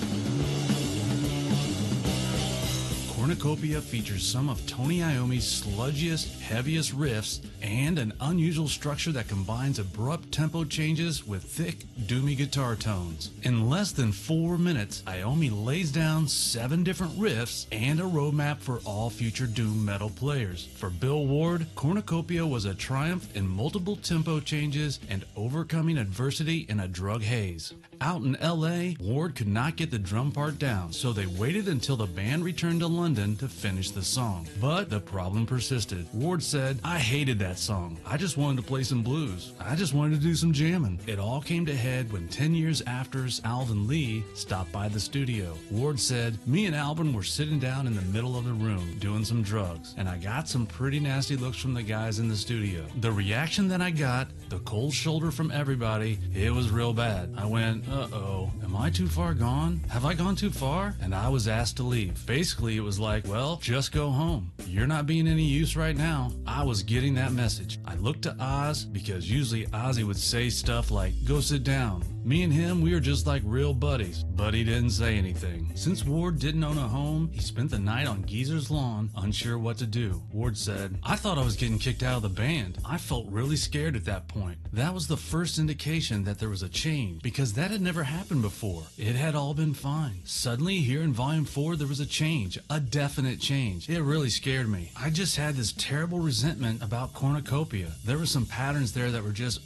Cornucopia features some of Tony Iommi's sludgiest, heaviest riffs and an unusual structure that combines abrupt tempo changes with thick, doomy guitar tones. In less than 4 minutes, Iommi lays down 7 different riffs and a roadmap for all future doom metal players. For Bill Ward, Cornucopia was a triumph in multiple tempo changes and overcoming adversity in a drug haze. Out in LA, Ward could not get the drum part down, so they waited until the band returned to London to finish the song. But the problem persisted. Ward said, "I hated that song. I just wanted to play some blues. I just wanted to do some jamming." It all came to head when 10 years after Alvin Lee stopped by the studio. Ward said, "Me and Alvin were sitting down in the middle of the room doing some drugs, and I got some pretty nasty looks from the guys in the studio. The reaction that I got, the cold shoulder from everybody, it was real bad. I went, uh-oh, am I too far gone? Have I gone too far?" And I was asked to leave. Basically, it was like, well, just go home. You're not being any use right now. I was getting that message. I looked to Oz because usually Ozzy would say stuff like, "Go sit down." Me and him, we were just like real buddies, but he didn't say anything. Since Ward didn't own a home, he spent the night on Geezer's lawn, unsure what to do. Ward said, "I thought I was getting kicked out of the band. I felt really scared at that point. That was the first indication that there was a change, because that had never happened before. It had all been fine. Suddenly, here in Volume 4, there was a change, a definite change. It really scared me. I just had this terrible resentment about Cornucopia. There were some patterns there that were just,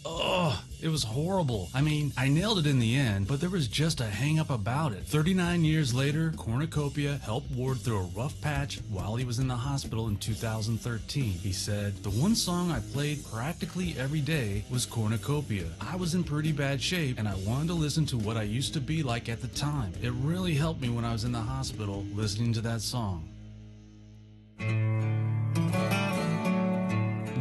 it was horrible. I mean, I nailed it in the end, but there was just a hang-up about it." 39 years later, Cornucopia helped Ward through a rough patch while he was in the hospital in 2013. He said, "The one song I played practically every day was Cornucopia. I was in pretty bad shape, and I wanted to listen to what I used to be like at the time. It really helped me when I was in the hospital listening to that song."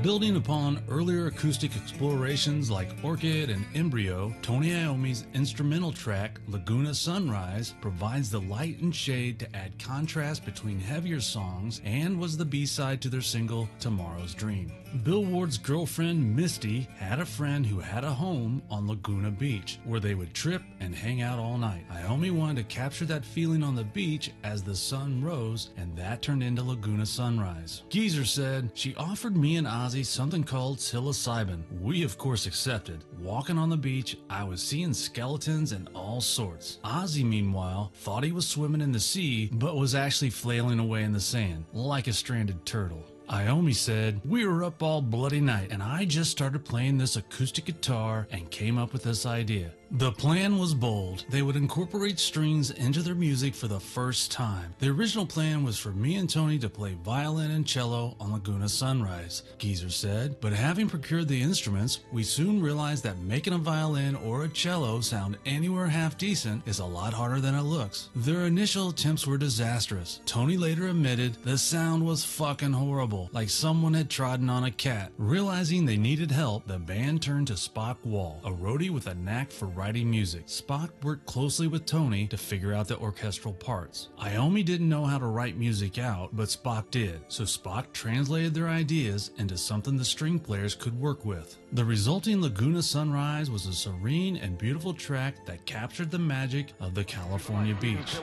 Building upon earlier acoustic explorations like Orchid and Embryo, Tony Iommi's instrumental track, Laguna Sunrise, provides the light and shade to add contrast between heavier songs and was the B-side to their single, Tomorrow's Dream. Bill Ward's girlfriend, Misty, had a friend who had a home on Laguna Beach, where they would trip and hang out all night. Iommi wanted to capture that feeling on the beach as the sun rose, and that turned into Laguna Sunrise. Geezer said, "She offered me and Ozzy something called psilocybin. We of course accepted. Walking on the beach, I was seeing skeletons and all sorts. Ozzy, meanwhile, thought he was swimming in the sea, but was actually flailing away in the sand, like a stranded turtle." Iommi said, "We were up all bloody night, and I just started playing this acoustic guitar and came up with this idea. The plan was bold. They would incorporate strings into their music for the first time. The original plan was for me and Tony to play violin and cello on Laguna Sunrise," Geezer said, "but having procured the instruments, we soon realized that making a violin or a cello sound anywhere half decent is a lot harder than it looks. Their initial attempts were disastrous. Tony later admitted the sound was fucking horrible, like someone had trodden on a cat. Realizing they needed help, the band turned to Spock Wall, a roadie with a knack for writing music. Spock worked closely with Tony to figure out the orchestral parts. Iommi didn't know how to write music out, but Spock did, so Spock translated their ideas into something the string players could work with. The resulting Laguna Sunrise was a serene and beautiful track that captured the magic of the California beach.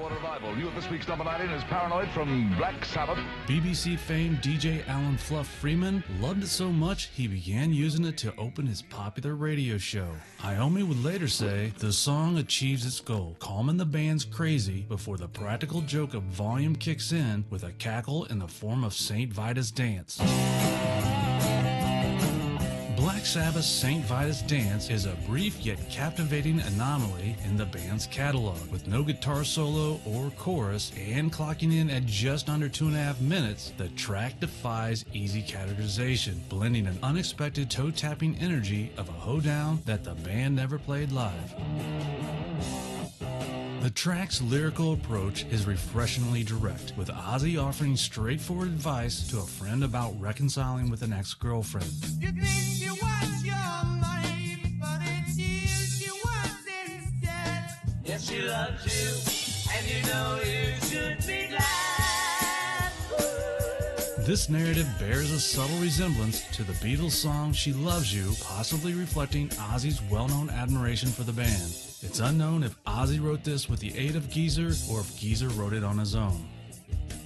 New at this week's number 9 is Paranoid from Black Sabbath. BBC famed DJ Alan Fluff Freeman loved it so much he began using it to open his popular radio show. Iommi would later say, "The song achieves its goal, calming the band's crazy before the practical joke of volume kicks in with a cackle in the form of St. Vitus Dance." Black Sabbath's St. Vitus Dance is a brief yet captivating anomaly in the band's catalog. With no guitar solo or chorus and clocking in at just under 2.5 minutes, the track defies easy categorization, blending an unexpected toe-tapping energy of a hoedown that the band never played live. The track's lyrical approach is refreshingly direct, with Ozzy offering straightforward advice to a friend about reconciling with an ex-girlfriend. You think you was your life, but it's you was instead. Yes, she loves you, and you know you should be glad. This narrative bears a subtle resemblance to the Beatles' song She Loves You, possibly reflecting Ozzy's well-known admiration for the band. It's unknown if Ozzy wrote this with the aid of Geezer or if Geezer wrote it on his own.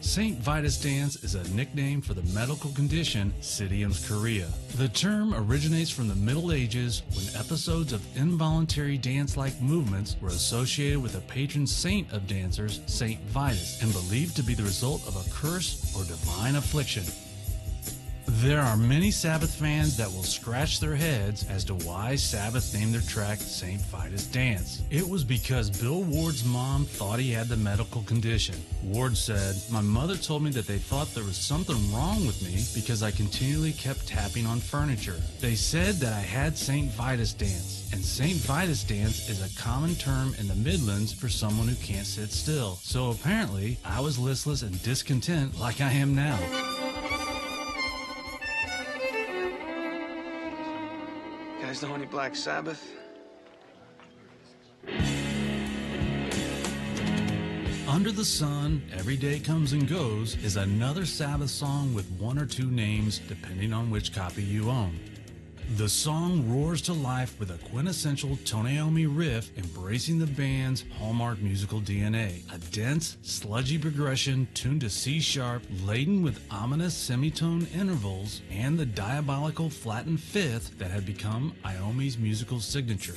St. Vitus dance is a nickname for the medical condition Sidium's chorea. The term originates from the Middle Ages when episodes of involuntary dance-like movements were associated with a patron saint of dancers, St. Vitus, and believed to be the result of a curse or divine affliction. There are many Sabbath fans that will scratch their heads as to why Sabbath named their track St. Vitus Dance. It was because Bill Ward's mom thought he had the medical condition. Ward said, "My mother told me that they thought there was something wrong with me because I continually kept tapping on furniture. They said that I had St. Vitus Dance, and St. Vitus Dance is a common term in the Midlands for someone who can't sit still. So apparently, I was listless and discontent like I am now." You guys know any Black Sabbath? Under the Sun, Every Day Comes and Goes is another Sabbath song with one or two names depending on which copy you own. The song roars to life with a quintessential Tony Iommi riff embracing the band's hallmark musical DNA, a dense, sludgy progression tuned to C-sharp, laden with ominous semitone intervals, and the diabolical flattened fifth that had become Iommi's musical signature.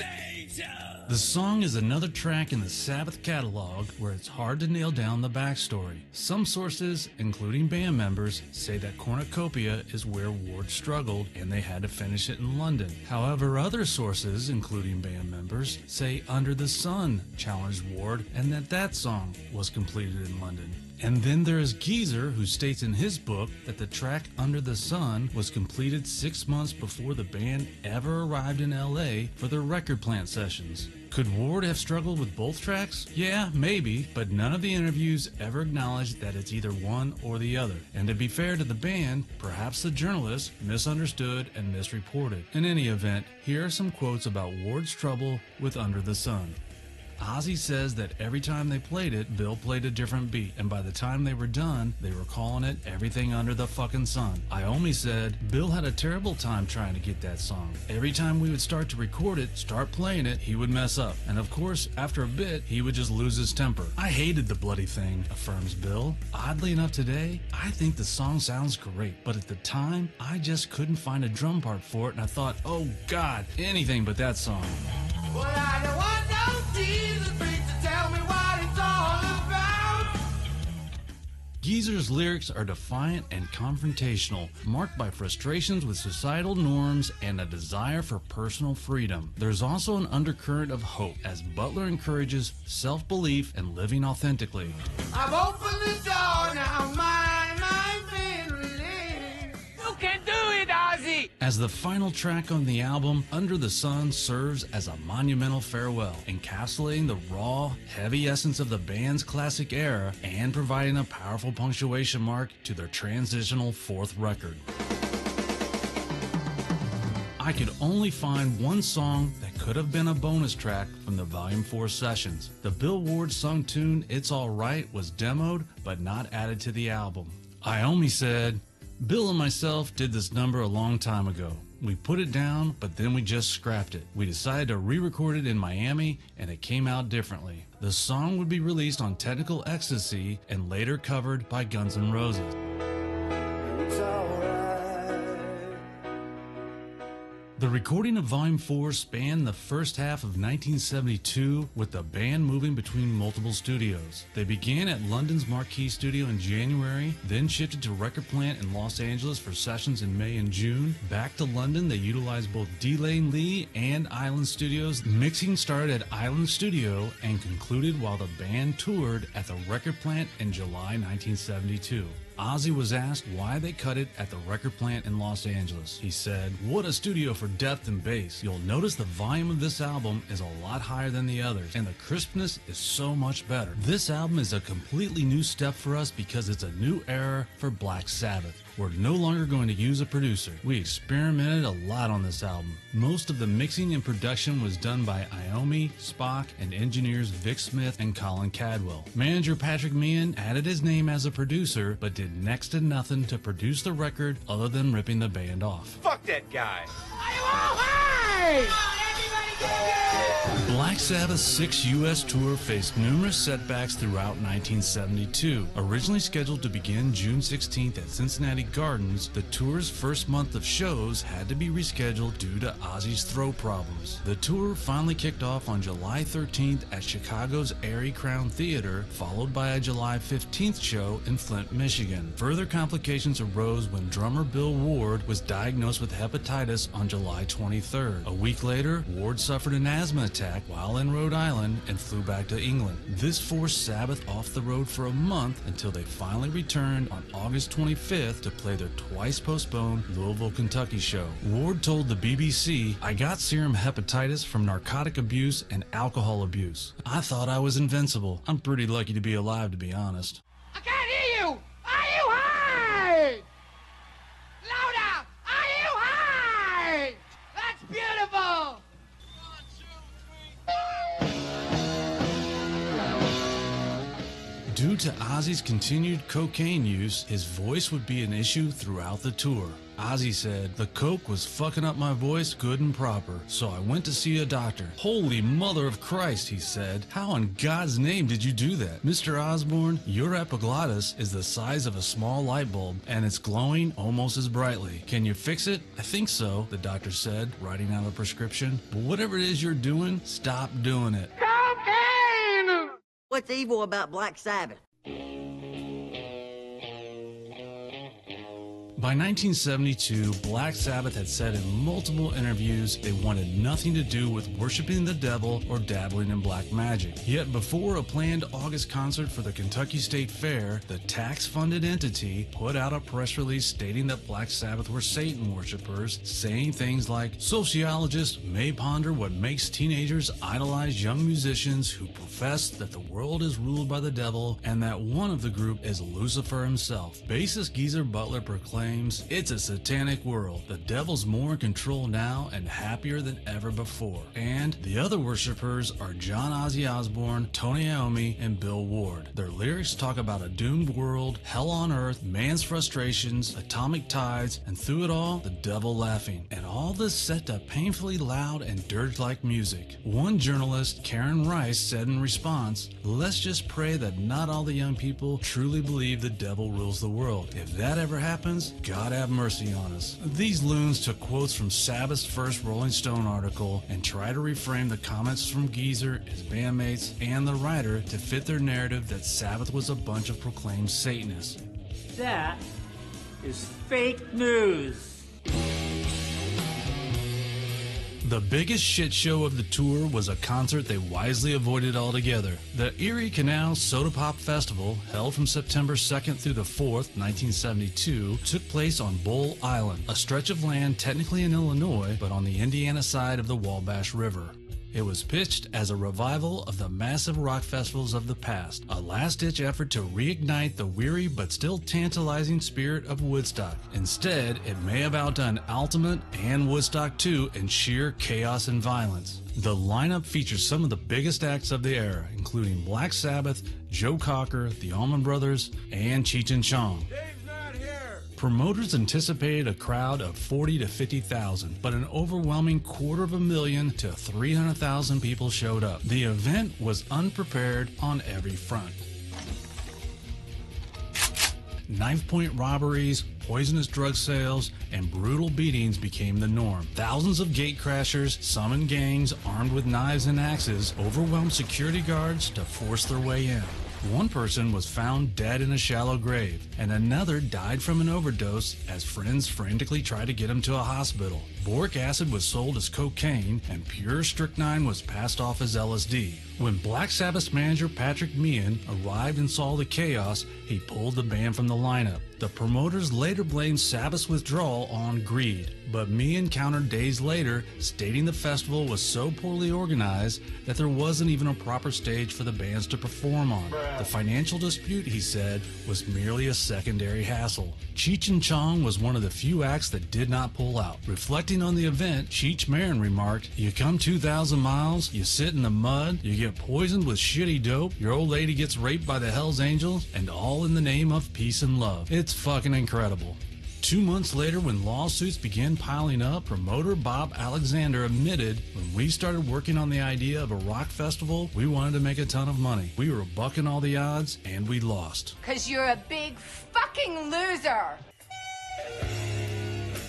The song is another track in the Sabbath catalog where it's hard to nail down the backstory. Some sources, including band members, say that Cornucopia is where Ward struggled and they had to finish it in London. However, other sources, including band members, say Under the Sun challenged Ward and that song was completed in London. And then there is Geezer, who states in his book that the track Under the Sun was completed 6 months before the band ever arrived in LA for their record plant sessions. Could Ward have struggled with both tracks? Yeah, maybe, but none of the interviews ever acknowledged that it's either one or the other. And to be fair to the band, perhaps the journalists misunderstood and misreported. In any event, here are some quotes about Ward's trouble with Under the Sun. Ozzy says that every time they played it, Bill played a different beat, and by the time they were done, they were calling it Everything Under the Fucking Sun. Iommi said, Bill had a terrible time trying to get that song. Every time we would start to record it, start playing it, he would mess up. And of course, after a bit, he would just lose his temper. I hated the bloody thing, affirms Bill. Oddly enough today, I think the song sounds great, but at the time, I just couldn't find a drum part for it, and I thought, oh God, anything but that song. Well, I don't want no Jesus freaks to tell me what it's all about. Geezer's lyrics are defiant and confrontational, marked by frustrations with societal norms and a desire for personal freedom. There's also an undercurrent of hope, as Butler encourages self-belief and living authentically. I've opened the door, now mine's been released. You can do it, Ozzy! As the final track on the album, Under the Sun serves as a monumental farewell, encapsulating the raw, heavy essence of the band's classic era and providing a powerful punctuation mark to their transitional fourth record. I could only find one song that could have been a bonus track from the Volume 4 sessions. The Bill Ward sung tune It's Alright was demoed but not added to the album. Iommi said, Bill and myself did this number a long time ago. We put it down, but then we just scrapped it. We decided to re-record it in Miami, and it came out differently. The song would be released on Technical Ecstasy and later covered by Guns N' Roses. It's alright. The recording of Volume 4 spanned the first half of 1972, with the band moving between multiple studios. They began at London's Marquee Studio in January, then shifted to Record Plant in Los Angeles for sessions in May and June. Back to London, they utilized both D. Lane Lee and Island Studios. Mixing started at Island Studio and concluded while the band toured at the Record Plant in July 1972. Ozzy was asked why they cut it at the record plant in Los Angeles. He said, "What a studio for depth and bass. You'll notice the volume of this album is a lot higher than the others, and the crispness is so much better. This album is a completely new step for us because it's a new era for Black Sabbath. We're no longer going to use a producer. We experimented a lot on this album. Most of the mixing and production was done by Iommi, Spock, and engineers Vic Smith and Colin Cadwell. Manager Patrick Meehan added his name as a producer, but did next to nothing to produce the record other than ripping the band off." Fuck that guy. Black Sabbath's 6th U.S. tour faced numerous setbacks throughout 1972. Originally scheduled to begin June 16th at Cincinnati Gardens, the tour's first month of shows had to be rescheduled due to Ozzy's throat problems. The tour finally kicked off on July 13th at Chicago's Erie Crown Theater, followed by a July 15th show in Flint, Michigan. Further complications arose when drummer Bill Ward was diagnosed with hepatitis on July 23rd. A week later, Ward suffered an asthma attack while in Rhode Island and flew back to England. This forced Sabbath off the road for a month until they finally returned on August 25th to play their twice postponed Louisville, Kentucky show. Ward told the BBC, "I got serum hepatitis from narcotic abuse and alcohol abuse. I thought I was invincible. I'm pretty lucky to be alive, to be honest." I can't hear you! Are you high? Louder! Are you high? That's beautiful! Due to Ozzy's continued cocaine use, his voice would be an issue throughout the tour. Ozzy said, "The coke was fucking up my voice good and proper, so I went to see a doctor." "Holy mother of Christ," he said. "How in God's name did you do that? Mr. Osborne, your epiglottis is the size of a small light bulb, and it's glowing almost as brightly. Can you fix it?" "I think so," the doctor said, writing out a prescription. "But whatever it is you're doing, stop doing it." Cocaine! What's evil about Black Sabbath? By 1972, Black Sabbath had said in multiple interviews they wanted nothing to do with worshiping the devil or dabbling in black magic. Yet before a planned August concert for the Kentucky State Fair, the tax-funded entity put out a press release stating that Black Sabbath were Satan worshippers, saying things like, "Sociologists may ponder what makes teenagers idolize young musicians who profess that the world is ruled by the devil and that one of the group is Lucifer himself." Bassist Geezer Butler proclaimed, "It's a satanic world. The devil's more in control now and happier than ever before." And the other worshippers are John Ozzy Osbourne, Tony Iommi, and Bill Ward. Their lyrics talk about a doomed world, hell on earth, man's frustrations, atomic tides, and through it all, the devil laughing. And all this set to painfully loud and dirge-like music. One journalist, Karen Rice, said in response, "Let's just pray that not all the young people truly believe the devil rules the world. If that ever happens, God have mercy on us." These loons took quotes from Sabbath's first Rolling Stone article and tried to reframe the comments from Geezer, his bandmates, and the writer to fit their narrative that Sabbath was a bunch of proclaimed Satanists. That is fake news. The biggest shit show of the tour was a concert they wisely avoided altogether. The Erie Canal Soda Pop Festival, held from September 2nd through the 4th, 1972, took place on Bull Island, a stretch of land technically in Illinois, but on the Indiana side of the Wabash River. It was pitched as a revival of the massive rock festivals of the past, a last-ditch effort to reignite the weary but still tantalizing spirit of Woodstock. Instead, it may have outdone Ultimate and Woodstock 2 in sheer chaos and violence. The lineup features some of the biggest acts of the era, including Black Sabbath, Joe Cocker, the Allman Brothers, and Cheech and Chong. Promoters anticipated a crowd of 40 to 50,000, but an overwhelming 250,000 to 300,000 people showed up. The event was unprepared on every front. Knife-point robberies, poisonous drug sales, and brutal beatings became the norm. Thousands of gatecrashers, some in gangs armed with knives and axes, overwhelmed security guards to force their way in. One person was found dead in a shallow grave, and another died from an overdose as friends frantically tried to get him to a hospital. Boric acid was sold as cocaine, and pure strychnine was passed off as LSD. When Black Sabbath's manager Patrick Meehan arrived and saw the chaos, he pulled the band from the lineup. The promoters later blamed Sabbath's withdrawal on greed, but Meehan countered days later, stating the festival was so poorly organized that there wasn't even a proper stage for the bands to perform on. The financial dispute, he said, was merely a secondary hassle. Cheech and Chong was one of the few acts that did not pull out. Reflecting on the event, Cheech Marin remarked, "You come 2,000 miles, you sit in the mud, you get poisoned with shitty dope, your old lady gets raped by the Hells Angels, and all in the name of peace and love. It's fucking incredible." 2 months later, when lawsuits began piling up, promoter Bob Alexander admitted, "When we started working on the idea of a rock festival, we wanted to make a ton of money. We were bucking all the odds, and we lost." 'Cause you're a big fucking loser.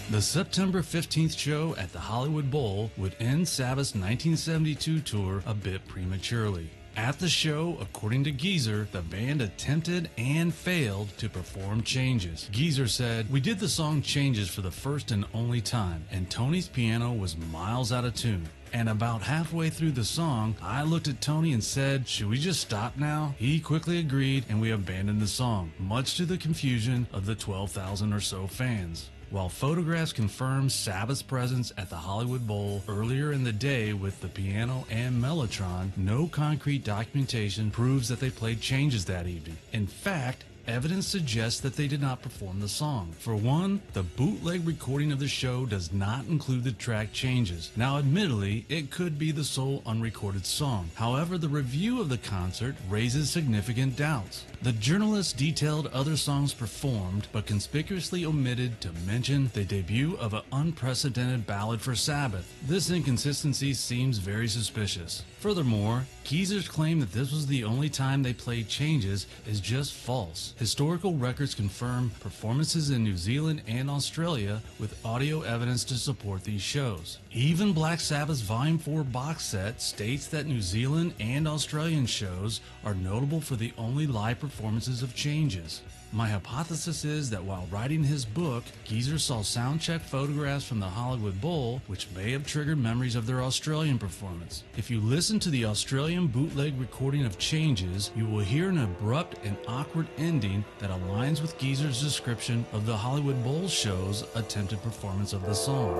The September 15th show at the Hollywood Bowl would end Sabbath's 1972 tour a bit prematurely. At the show, according to Geezer, the band attempted and failed to perform Changes. Geezer said, "We did the song Changes for the first and only time, and Tony's piano was miles out of tune. And about halfway through the song, I looked at Tony and said, 'Should we just stop now?' He quickly agreed, and we abandoned the song, much to the confusion of the 12,000 or so fans." While photographs confirm Sabbath's presence at the Hollywood Bowl earlier in the day with the piano and Mellotron, no concrete documentation proves that they played Changes that evening. In fact, evidence suggests that they did not perform the song. For one, the bootleg recording of the show does not include the track Changes. Now, admittedly, it could be the sole unrecorded song. However, the review of the concert raises significant doubts. The journalists detailed other songs performed, but conspicuously omitted to mention the debut of an unprecedented ballad for Sabbath. This inconsistency seems very suspicious. Furthermore, Geezer's claim that this was the only time they played Changes is just false. Historical records confirm performances in New Zealand and Australia with audio evidence to support these shows. Even Black Sabbath's Volume 4 box set states that New Zealand and Australian shows are notable for the only live performances of Changes. My hypothesis is that while writing his book, Geezer saw soundcheck photographs from the Hollywood Bowl, which may have triggered memories of their Australian performance. If you listen to the Australian bootleg recording of Changes, you will hear an abrupt and awkward ending that aligns with Geezer's description of the Hollywood Bowl show's attempted performance of the song.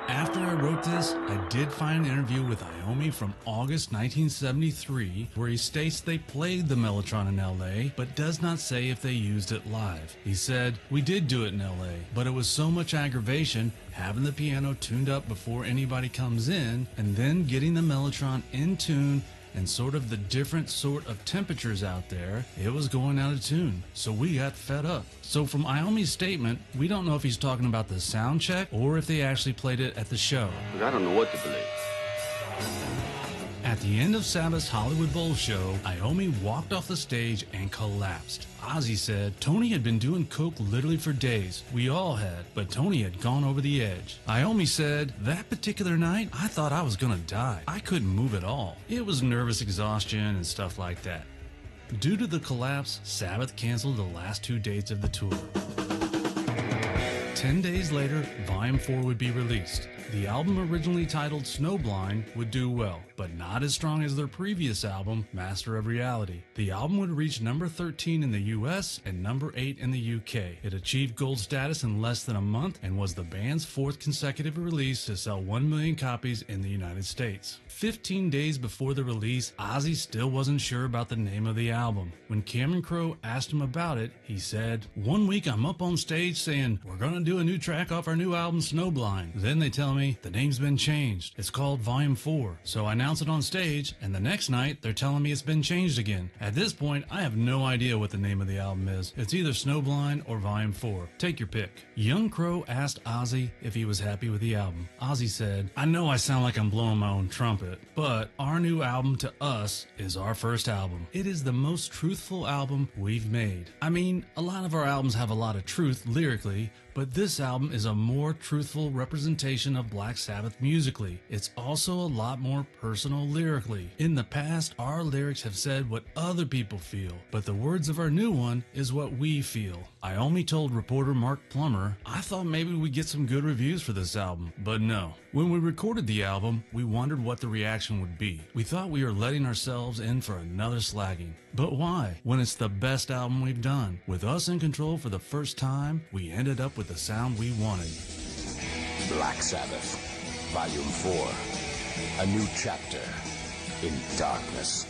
After I wrote this, I did find an interview with Iommi from August 1973 where he states they played the Mellotron in LA, but does not say if they used it live. He said, "We did do it in LA, but it was so much aggravation having the piano tuned up before anybody comes in and then getting the Mellotron in tune and sort of the different sort of temperatures out there, it was going out of tune. So we got fed up." So from Iommi's statement, we don't know if he's talking about the sound check or if they actually played it at the show. I don't know what to believe. At the end of Sabbath's Hollywood Bowl show, Iommi walked off the stage and collapsed. Ozzy said, "Tony had been doing coke literally for days. We all had, but Tony had gone over the edge." Iommi said, "That particular night, I thought I was gonna die. I couldn't move at all. It was nervous exhaustion and stuff like that." Due to the collapse, Sabbath canceled the last 2 dates of the tour. 10 days later, Volume 4 would be released. The album, originally titled Snowblind, would do well, but not as strong as their previous album, Master of Reality. The album would reach number 13 in the US and number 8 in the UK. It achieved gold status in less than a month and was the band's 4th consecutive release to sell 1 million copies in the United States. 15 days before the release, Ozzy still wasn't sure about the name of the album. When Cameron Crowe asked him about it, he said, "One week I'm up on stage saying, we're gonna do a new track off our new album Snowblind. Then they tell me the name's been changed. It's called Volume 4. So I announce it on stage, and the next night they're telling me it's been changed again. At this point, I have no idea what the name of the album is. It's either Snowblind or Volume 4. Take your pick." Young Crow asked Ozzy if he was happy with the album. Ozzy said, "I know I sound like I'm blowing my own trumpet, but our new album to us is our first album. It is the most truthful album we've made. I mean, a lot of our albums have a lot of truth lyrically, But this album is a more truthful representation of Black Sabbath musically. It's also a lot more personal lyrically. In the past, our lyrics have said what other people feel, but the words of our new one is what we feel. Iommi told reporter Mark Plummer, "I thought maybe we'd get some good reviews for this album, but no. When we recorded the album, we wondered what the reaction would be. We thought we were letting ourselves in for another slagging. But why? When it's the best album we've done. With us in control for the first time, we ended up with the sound we wanted." Black Sabbath, Volume 4, A New Chapter in Darkness,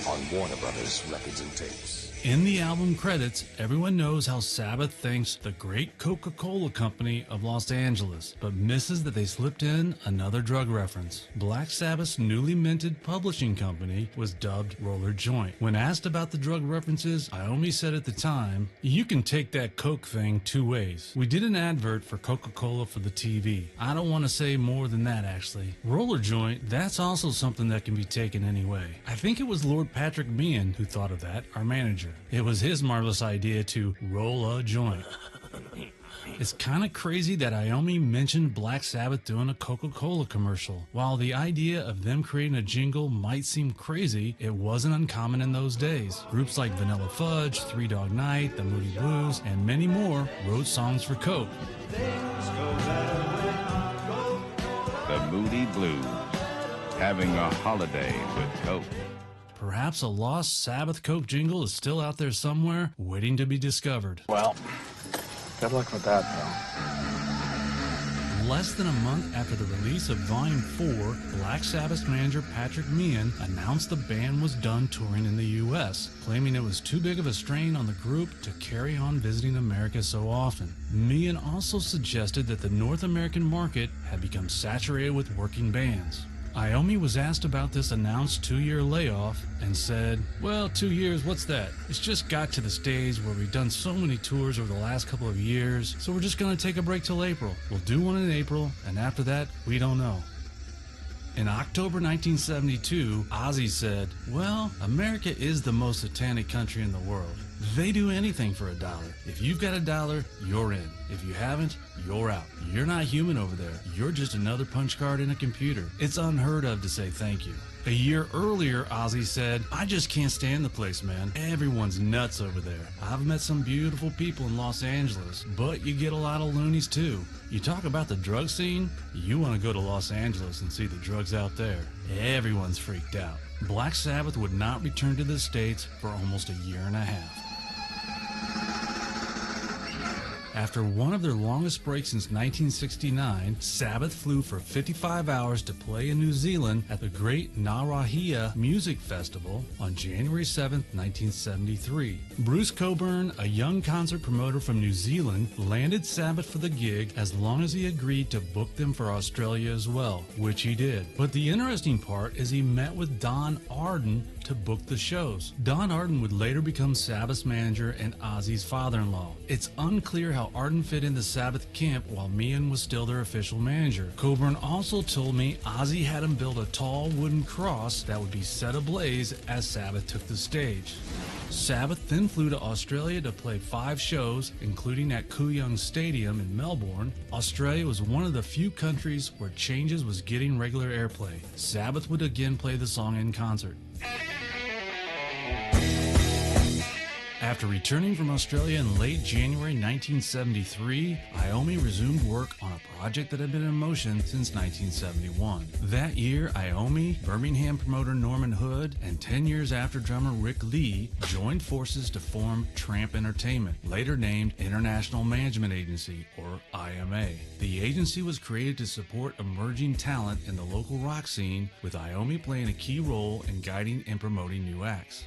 on Warner Brothers Records and Tapes. In the album credits, everyone knows how Sabbath thanks the great Coca-Cola Company of Los Angeles, but misses that they slipped in another drug reference. Black Sabbath's newly minted publishing company was dubbed Roller Joint. When asked about the drug references, Iommi said at the time, "You can take that Coke thing two ways. We did an advert for Coca-Cola for the TV. I don't want to say more than that, actually. Roller Joint, that's also something that can be taken any way." I think it was Lord Patrick Meehan who thought of that, our manager. It was his marvelous idea to roll a joint. It's kind of crazy that Iommi mentioned Black Sabbath doing a Coca-Cola commercial. While the idea of them creating a jingle might seem crazy, it wasn't uncommon in those days. Groups like Vanilla Fudge, Three Dog Night, the Moody Blues, and many more wrote songs for Coke. The Moody Blues, having a holiday with Coke. Perhaps a lost Sabbath Coke jingle is still out there somewhere, waiting to be discovered. Well, good luck with that, though. Less than a month after the release of Volume 4, Black Sabbath manager Patrick Meehan announced the band was done touring in the U.S., claiming it was too big of a strain on the group to carry on visiting America so often. Meehan also suggested that the North American market had become saturated with working bands. Iommi was asked about this announced 2-year layoff and said, "Well, 2 years, what's that? It's just got to the stage where we've done so many tours over the last couple of years, so we're just going to take a break till April. We'll do one in April, and after that, we don't know." In October 1972, Ozzy said, "Well, America is the most satanic country in the world. They do anything for $1. If you've got $1, you're in. If you haven't, you're out. You're not human over there. You're just another punch card in a computer. It's unheard of to say thank you." A year earlier, Ozzy said, "I just can't stand the place, man. Everyone's nuts over there. I've met some beautiful people in Los Angeles, but you get a lot of loonies too. You talk about the drug scene, you want to go to Los Angeles and see the drugs out there. Everyone's freaked out." Black Sabbath would not return to the States for almost a year and a half. After one of their longest breaks since 1969, Sabbath flew for 55 hours to play in New Zealand at the Great Ngā Rahia Music Festival on January 7, 1973. Bruce Cockburn, a young concert promoter from New Zealand, landed Sabbath for the gig as long as he agreed to book them for Australia as well, which he did. But the interesting part is he met with Don Arden to book the shows. Don Arden would later become Sabbath's manager and Ozzy's father-in-law. It's unclear how Arden fit in the Sabbath camp while Meehan was still their official manager. Cockburn also told me Ozzy had him build a tall wooden cross that would be set ablaze as Sabbath took the stage. Sabbath then flew to Australia to play 5 shows, including at Kooyong Stadium in Melbourne. Australia was one of the few countries where Changes was getting regular airplay. Sabbath would again play the song in concert. After returning from Australia in late January 1973, Iommi resumed work on a project that had been in motion since 1971. That year, Iommi, Birmingham promoter Norman Hood, and 10 years after drummer Rick Lee joined forces to form Tramp Entertainment, later named International Management Agency, or IMA. The agency was created to support emerging talent in the local rock scene, with Iommi playing a key role in guiding and promoting new acts.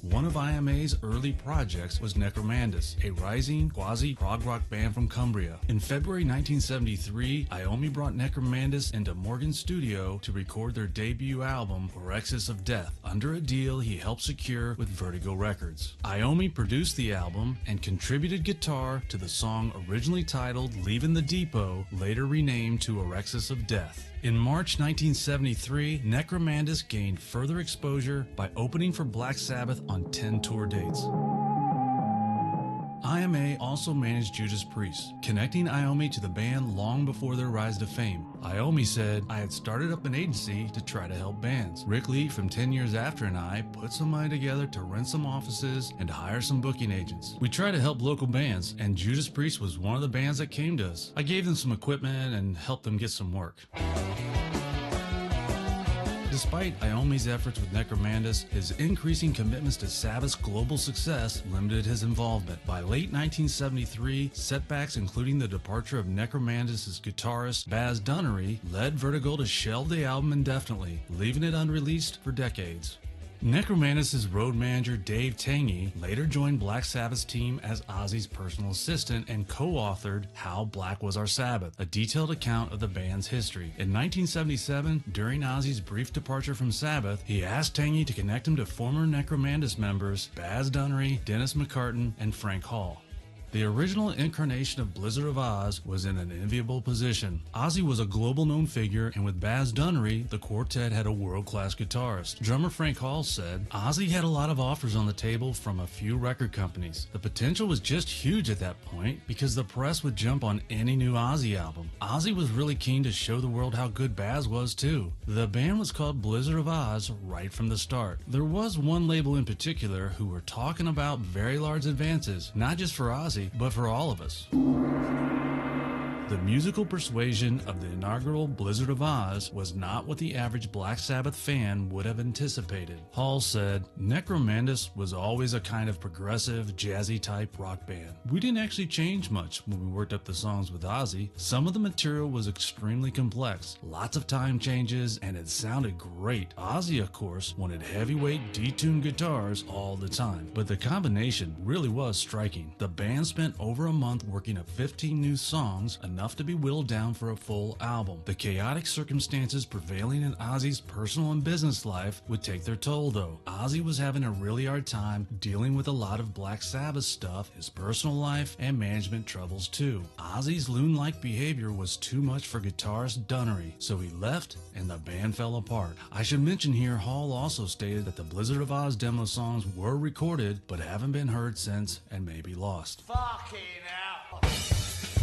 One of IMA's early projects was Necromandus, a rising quasi-prog rock band from Cumbria. In February 1973, Iommi brought Necromandus into Morgan's studio to record their debut album, Orexis of Death, under a deal he helped secure with Vertigo Records. Iommi produced the album and contributed guitar to the song originally titled Leavin' the Depot, later renamed to Orexis of Death. In March 1973, Necromandus gained further exposure by opening for Black Sabbath on 10 tour dates. IMA also managed Judas Priest, connecting Iommi to the band long before their rise to fame. Iommi said, "I had started up an agency to try to help bands. Rick Lee from 10 Years After and I put some money together to rent some offices and to hire some booking agents. We tried to help local bands, and Judas Priest was one of the bands that came to us. I gave them some equipment and helped them get some work." Despite Iommi's efforts with Necromandus, his increasing commitments to Sabbath's global success limited his involvement. By late 1973, setbacks including the departure of Necromandus' guitarist Baz Dunnery led Vertigo to shelve the album indefinitely, leaving it unreleased for decades. Necromandus' road manager Dave Tangy later joined Black Sabbath's team as Ozzy's personal assistant and co-authored How Black Was Our Sabbath, a detailed account of the band's history. In 1977, during Ozzy's brief departure from Sabbath, he asked Tangy to connect him to former Necromandus members Baz Dunnery, Dennis McCartan, and Frank Hall. The original incarnation of Blizzard of Oz was in an enviable position. Ozzy was a global known figure, and with Baz Dunnery, the quartet had a world-class guitarist. Drummer Frank Hall said, "Ozzy had a lot of offers on the table from a few record companies. The potential was just huge at that point because the press would jump on any new Ozzy album. Ozzy was really keen to show the world how good Baz was too. The band was called Blizzard of Oz right from the start. There was one label in particular who were talking about very large advances, not just for Ozzy, but for all of us." The musical persuasion of the inaugural Blizzard of Oz was not what the average Black Sabbath fan would have anticipated. Hall said, "Necromandus was always a kind of progressive, jazzy type rock band. We didn't actually change much when we worked up the songs with Ozzy. Some of the material was extremely complex, lots of time changes, and it sounded great. Ozzy, of course, wanted heavyweight, detuned guitars all the time, but the combination really was striking. The band spent over a month working up 15 new songs, enough to be whittled down for a full album. The chaotic circumstances prevailing in Ozzy's personal and business life would take their toll though. Ozzy was having a really hard time dealing with a lot of Black Sabbath stuff, his personal life, and management troubles too. Ozzy's loon-like behavior was too much for guitarist Dunnery, so he left and the band fell apart. I should mention here, Hall also stated that the Blizzard of Oz demo songs were recorded but haven't been heard since and may be lost. Fucking hell.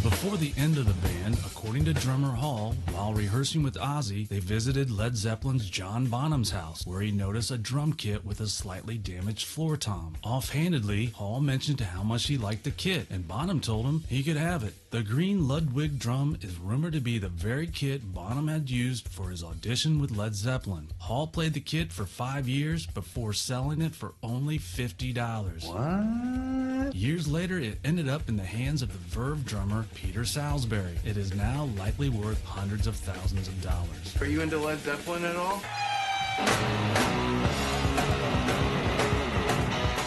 Before the end of the band, according to drummer Hall, while rehearsing with Ozzy, they visited Led Zeppelin's John Bonham's house, where he noticed a drum kit with a slightly damaged floor tom. Offhandedly, Hall mentioned how much he liked the kit, and Bonham told him he could have it. The green Ludwig drum is rumored to be the very kit Bonham had used for his audition with Led Zeppelin. Hall played the kit for 5 years before selling it for only $50. What? Years later, it ended up in the hands of the Verve drummer Peter Salisbury. It is now likely worth hundreds of thousands of dollars. Are you into Led Zeppelin at all?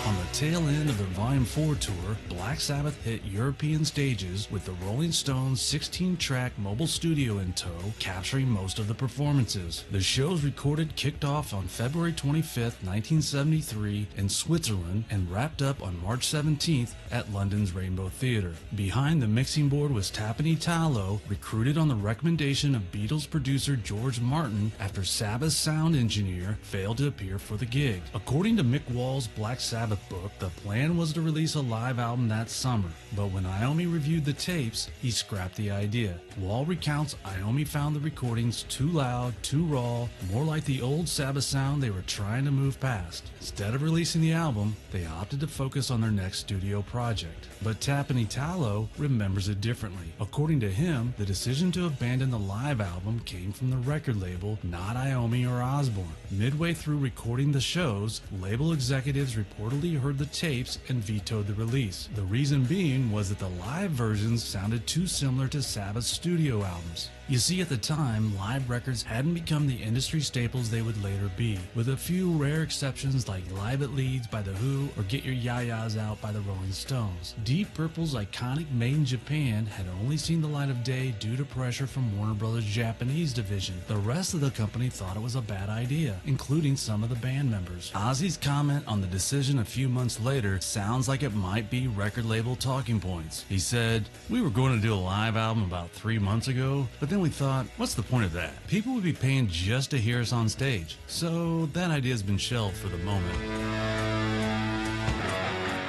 On the tail end of the Volume 4 tour, Black Sabbath hit European stages with the Rolling Stones 16-track mobile studio in tow, capturing most of the performances. The shows recorded kicked off on February 25th, 1973 in Switzerland and wrapped up on March 17th at London's Rainbow Theatre. Behind the mixing board was Tapani Talo, recruited on the recommendation of Beatles producer George Martin after Sabbath's sound engineer failed to appear for the gig. According to Mick Wall's Black Sabbath book, the plan was to release a live album that summer, but when Iommi reviewed the tapes, he scrapped the idea. Wall recounts Iommi found the recordings too loud, too raw, more like the old Sabbath sound they were trying to move past. Instead of releasing the album, they opted to focus on their next studio project. But Tapani Talo remembers it differently. According to him, the decision to abandon the live album came from the record label, not Iommi or Osbourne. Midway through recording the shows, label executives reportedly heard the tapes and vetoed the release. The reason being was that the live versions sounded too similar to Sabbath's studio albums. You see, at the time, live records hadn't become the industry staples they would later be, with a few rare exceptions like Live at Leeds by The Who or Get Your Ya-Ya's Out by the Rolling Stones. Deep Purple's iconic Made in Japan had only seen the light of day due to pressure from Warner Brothers' Japanese division. The rest of the company thought it was a bad idea, including some of the band members. Ozzy's comment on the decision a few months later sounds like it might be record label talking points. He said, "We were going to do a live album about 3 months ago, but then we thought, what's the point of that? People would be paying just to hear us on stage. So that idea's been shelved for the moment."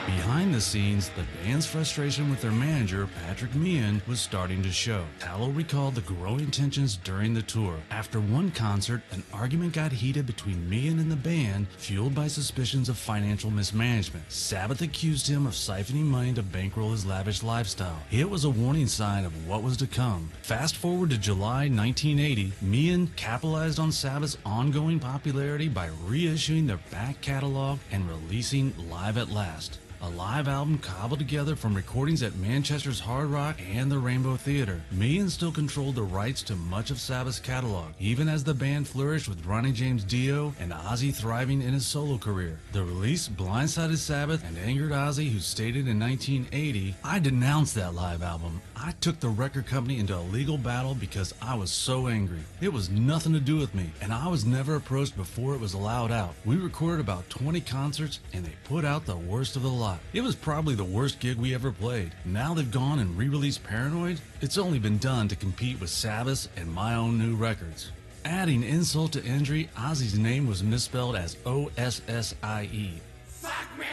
Behind the scenes, the band's frustration with their manager, Patrick Meehan, was starting to show. Tallow recalled the growing tensions during the tour. After one concert, an argument got heated between Meehan and the band, fueled by suspicions of financial mismanagement. Sabbath accused him of siphoning money to bankroll his lavish lifestyle. It was a warning sign of what was to come. Fast forward to July 1980, Meehan capitalized on Sabbath's ongoing popularity by reissuing their back catalog and releasing Live at Last, a live album cobbled together from recordings at Manchester's Hard Rock and the Rainbow Theatre. Meehan still controlled the rights to much of Sabbath's catalog, even as the band flourished with Ronnie James Dio and Ozzy thriving in his solo career. The release blindsided Sabbath and angered Ozzy, who stated in 1980, "I denounced that live album. I took the record company into a legal battle because I was so angry. It was nothing to do with me, and I was never approached before it was allowed out. We recorded about 20 concerts, and they put out the worst of the lot. It was probably the worst gig we ever played. Now they've gone and re-released Paranoid. It's only been done to compete with Sabbath and my own new records." Adding insult to injury, Ozzy's name was misspelled as O-S-S-I-E. Fuck me!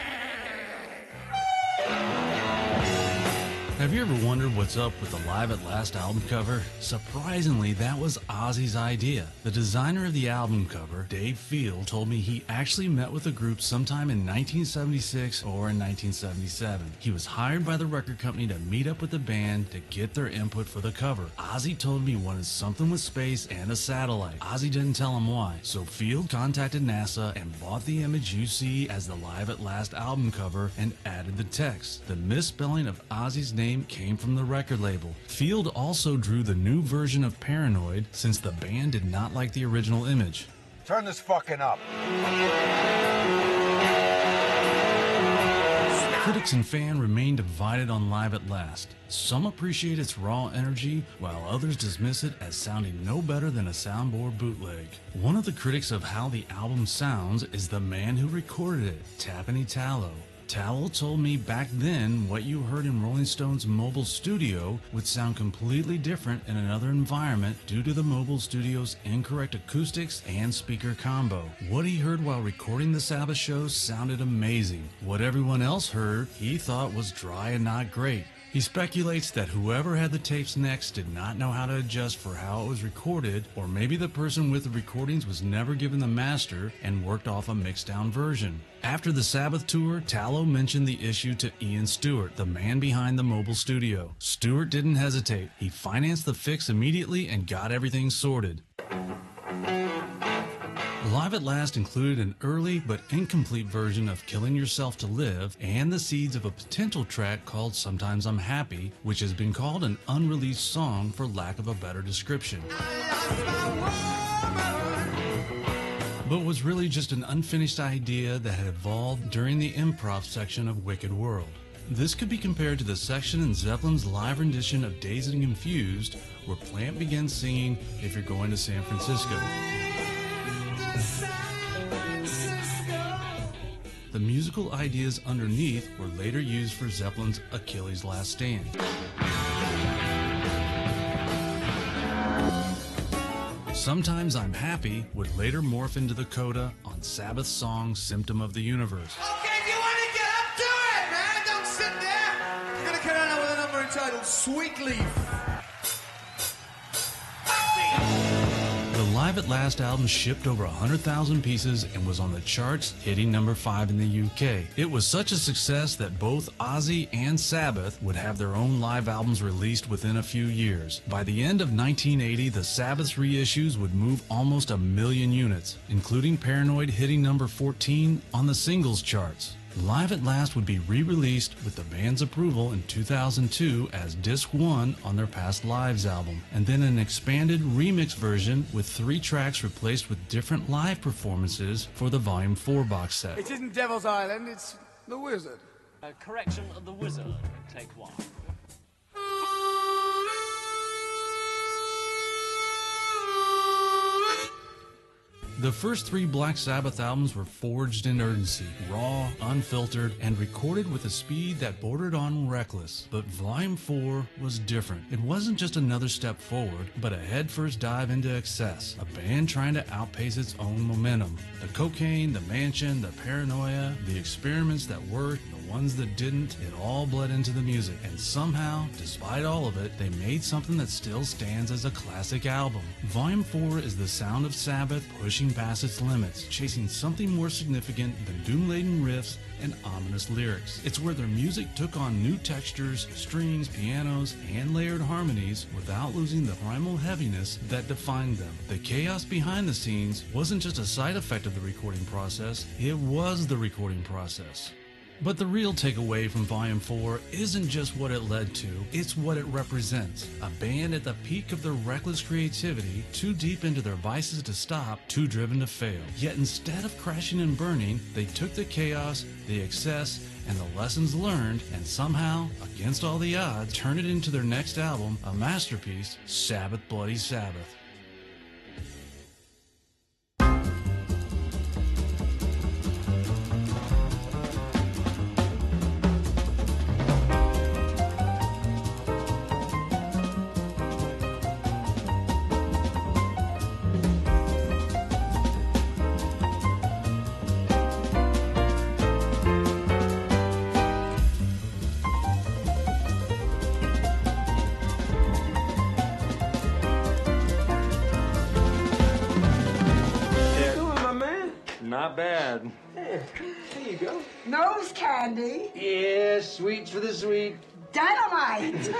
Have you ever wondered what's up with the Live at Last album cover? Surprisingly, that was Ozzy's idea. The designer of the album cover, Dave Field, told me he actually met with the group sometime in 1976 or in 1977. He was hired by the record company to meet up with the band to get their input for the cover. Ozzy told me he wanted something with space and a satellite. Ozzy didn't tell him why, so Field contacted NASA and bought the image you see as the Live at Last album cover and added the text. The misspelling of Ozzy's name came from the record label. Field also drew the new version of Paranoid since the band did not like the original image. Turn this fucking up. Critics and fans remain divided on Live at Last. Some appreciate its raw energy, while others dismiss it as sounding no better than a soundboard bootleg. One of the critics of how the album sounds is the man who recorded it, Tapani Tallow. Tallow told me back then what you heard in Rolling Stone's mobile studio would sound completely different in another environment due to the mobile studio's incorrect acoustics and speaker combo. What he heard while recording the Sabbath shows sounded amazing. What everyone else heard, he thought was dry and not great. He speculates that whoever had the tapes next did not know how to adjust for how it was recorded, or maybe the person with the recordings was never given the master and worked off a mixed down version. After the Sabbath tour, Tallow mentioned the issue to Ian Stewart, the man behind the mobile studio. Stewart didn't hesitate. He financed the fix immediately and got everything sorted. Live at Last included an early but incomplete version of Killing Yourself to Live and the seeds of a potential track called Sometimes I'm Happy, which has been called an unreleased song for lack of a better description, but was really just an unfinished idea that had evolved during the improv section of Wicked World. This could be compared to the section in Zeppelin's live rendition of Dazed and Confused, where Plant begins singing If You're Going to San Francisco. The musical ideas underneath were later used for Zeppelin's Achilles' Last Stand. Sometimes I'm Happy would later morph into the coda on Sabbath's song Symptom of the Universe. Okay, if you want to get up, do it, man! Don't sit there! We're gonna carry on with a number entitled Sweet Leaf. The Live at Last album shipped over 100,000 pieces and was on the charts, hitting number 5 in the UK. It was such a success that both Ozzy and Sabbath would have their own live albums released within a few years. By the end of 1980, the Sabbath's reissues would move almost 1 million units, including Paranoid hitting number 14 on the singles charts. Live at Last would be re-released with the band's approval in 2002 as Disc 1 on their Past Lives album, and then an expanded remix version with 3 tracks replaced with different live performances for the Volume 4 box set. It isn't Devil's Island, it's The Wizard. Correction of The Wizard, take 1. The first 3 Black Sabbath albums were forged in urgency, raw, unfiltered, and recorded with a speed that bordered on reckless. But Volume 4 was different. It wasn't just another step forward, but a headfirst dive into excess, a band trying to outpace its own momentum. The cocaine, the mansion, the paranoia, the experiments that worked, the ones that didn't, it all bled into the music. And somehow, despite all of it, they made something that still stands as a classic album. Volume 4 is the sound of Sabbath pushing past its limits, chasing something more significant than doom-laden riffs and ominous lyrics. It's where their music took on new textures, strings, pianos, and layered harmonies without losing the primal heaviness that defined them. The chaos behind the scenes wasn't just a side effect of the recording process, it was the recording process. But the real takeaway from Volume 4 isn't just what it led to, it's what it represents. A band at the peak of their reckless creativity, too deep into their vices to stop, too driven to fail. Yet instead of crashing and burning, they took the chaos, the excess, and the lessons learned, and somehow, against all the odds, turned it into their next album, a masterpiece, Sabbath Bloody Sabbath. Not bad. Here you go. Nose candy. Yeah, sweets for the sweet. Dynamite.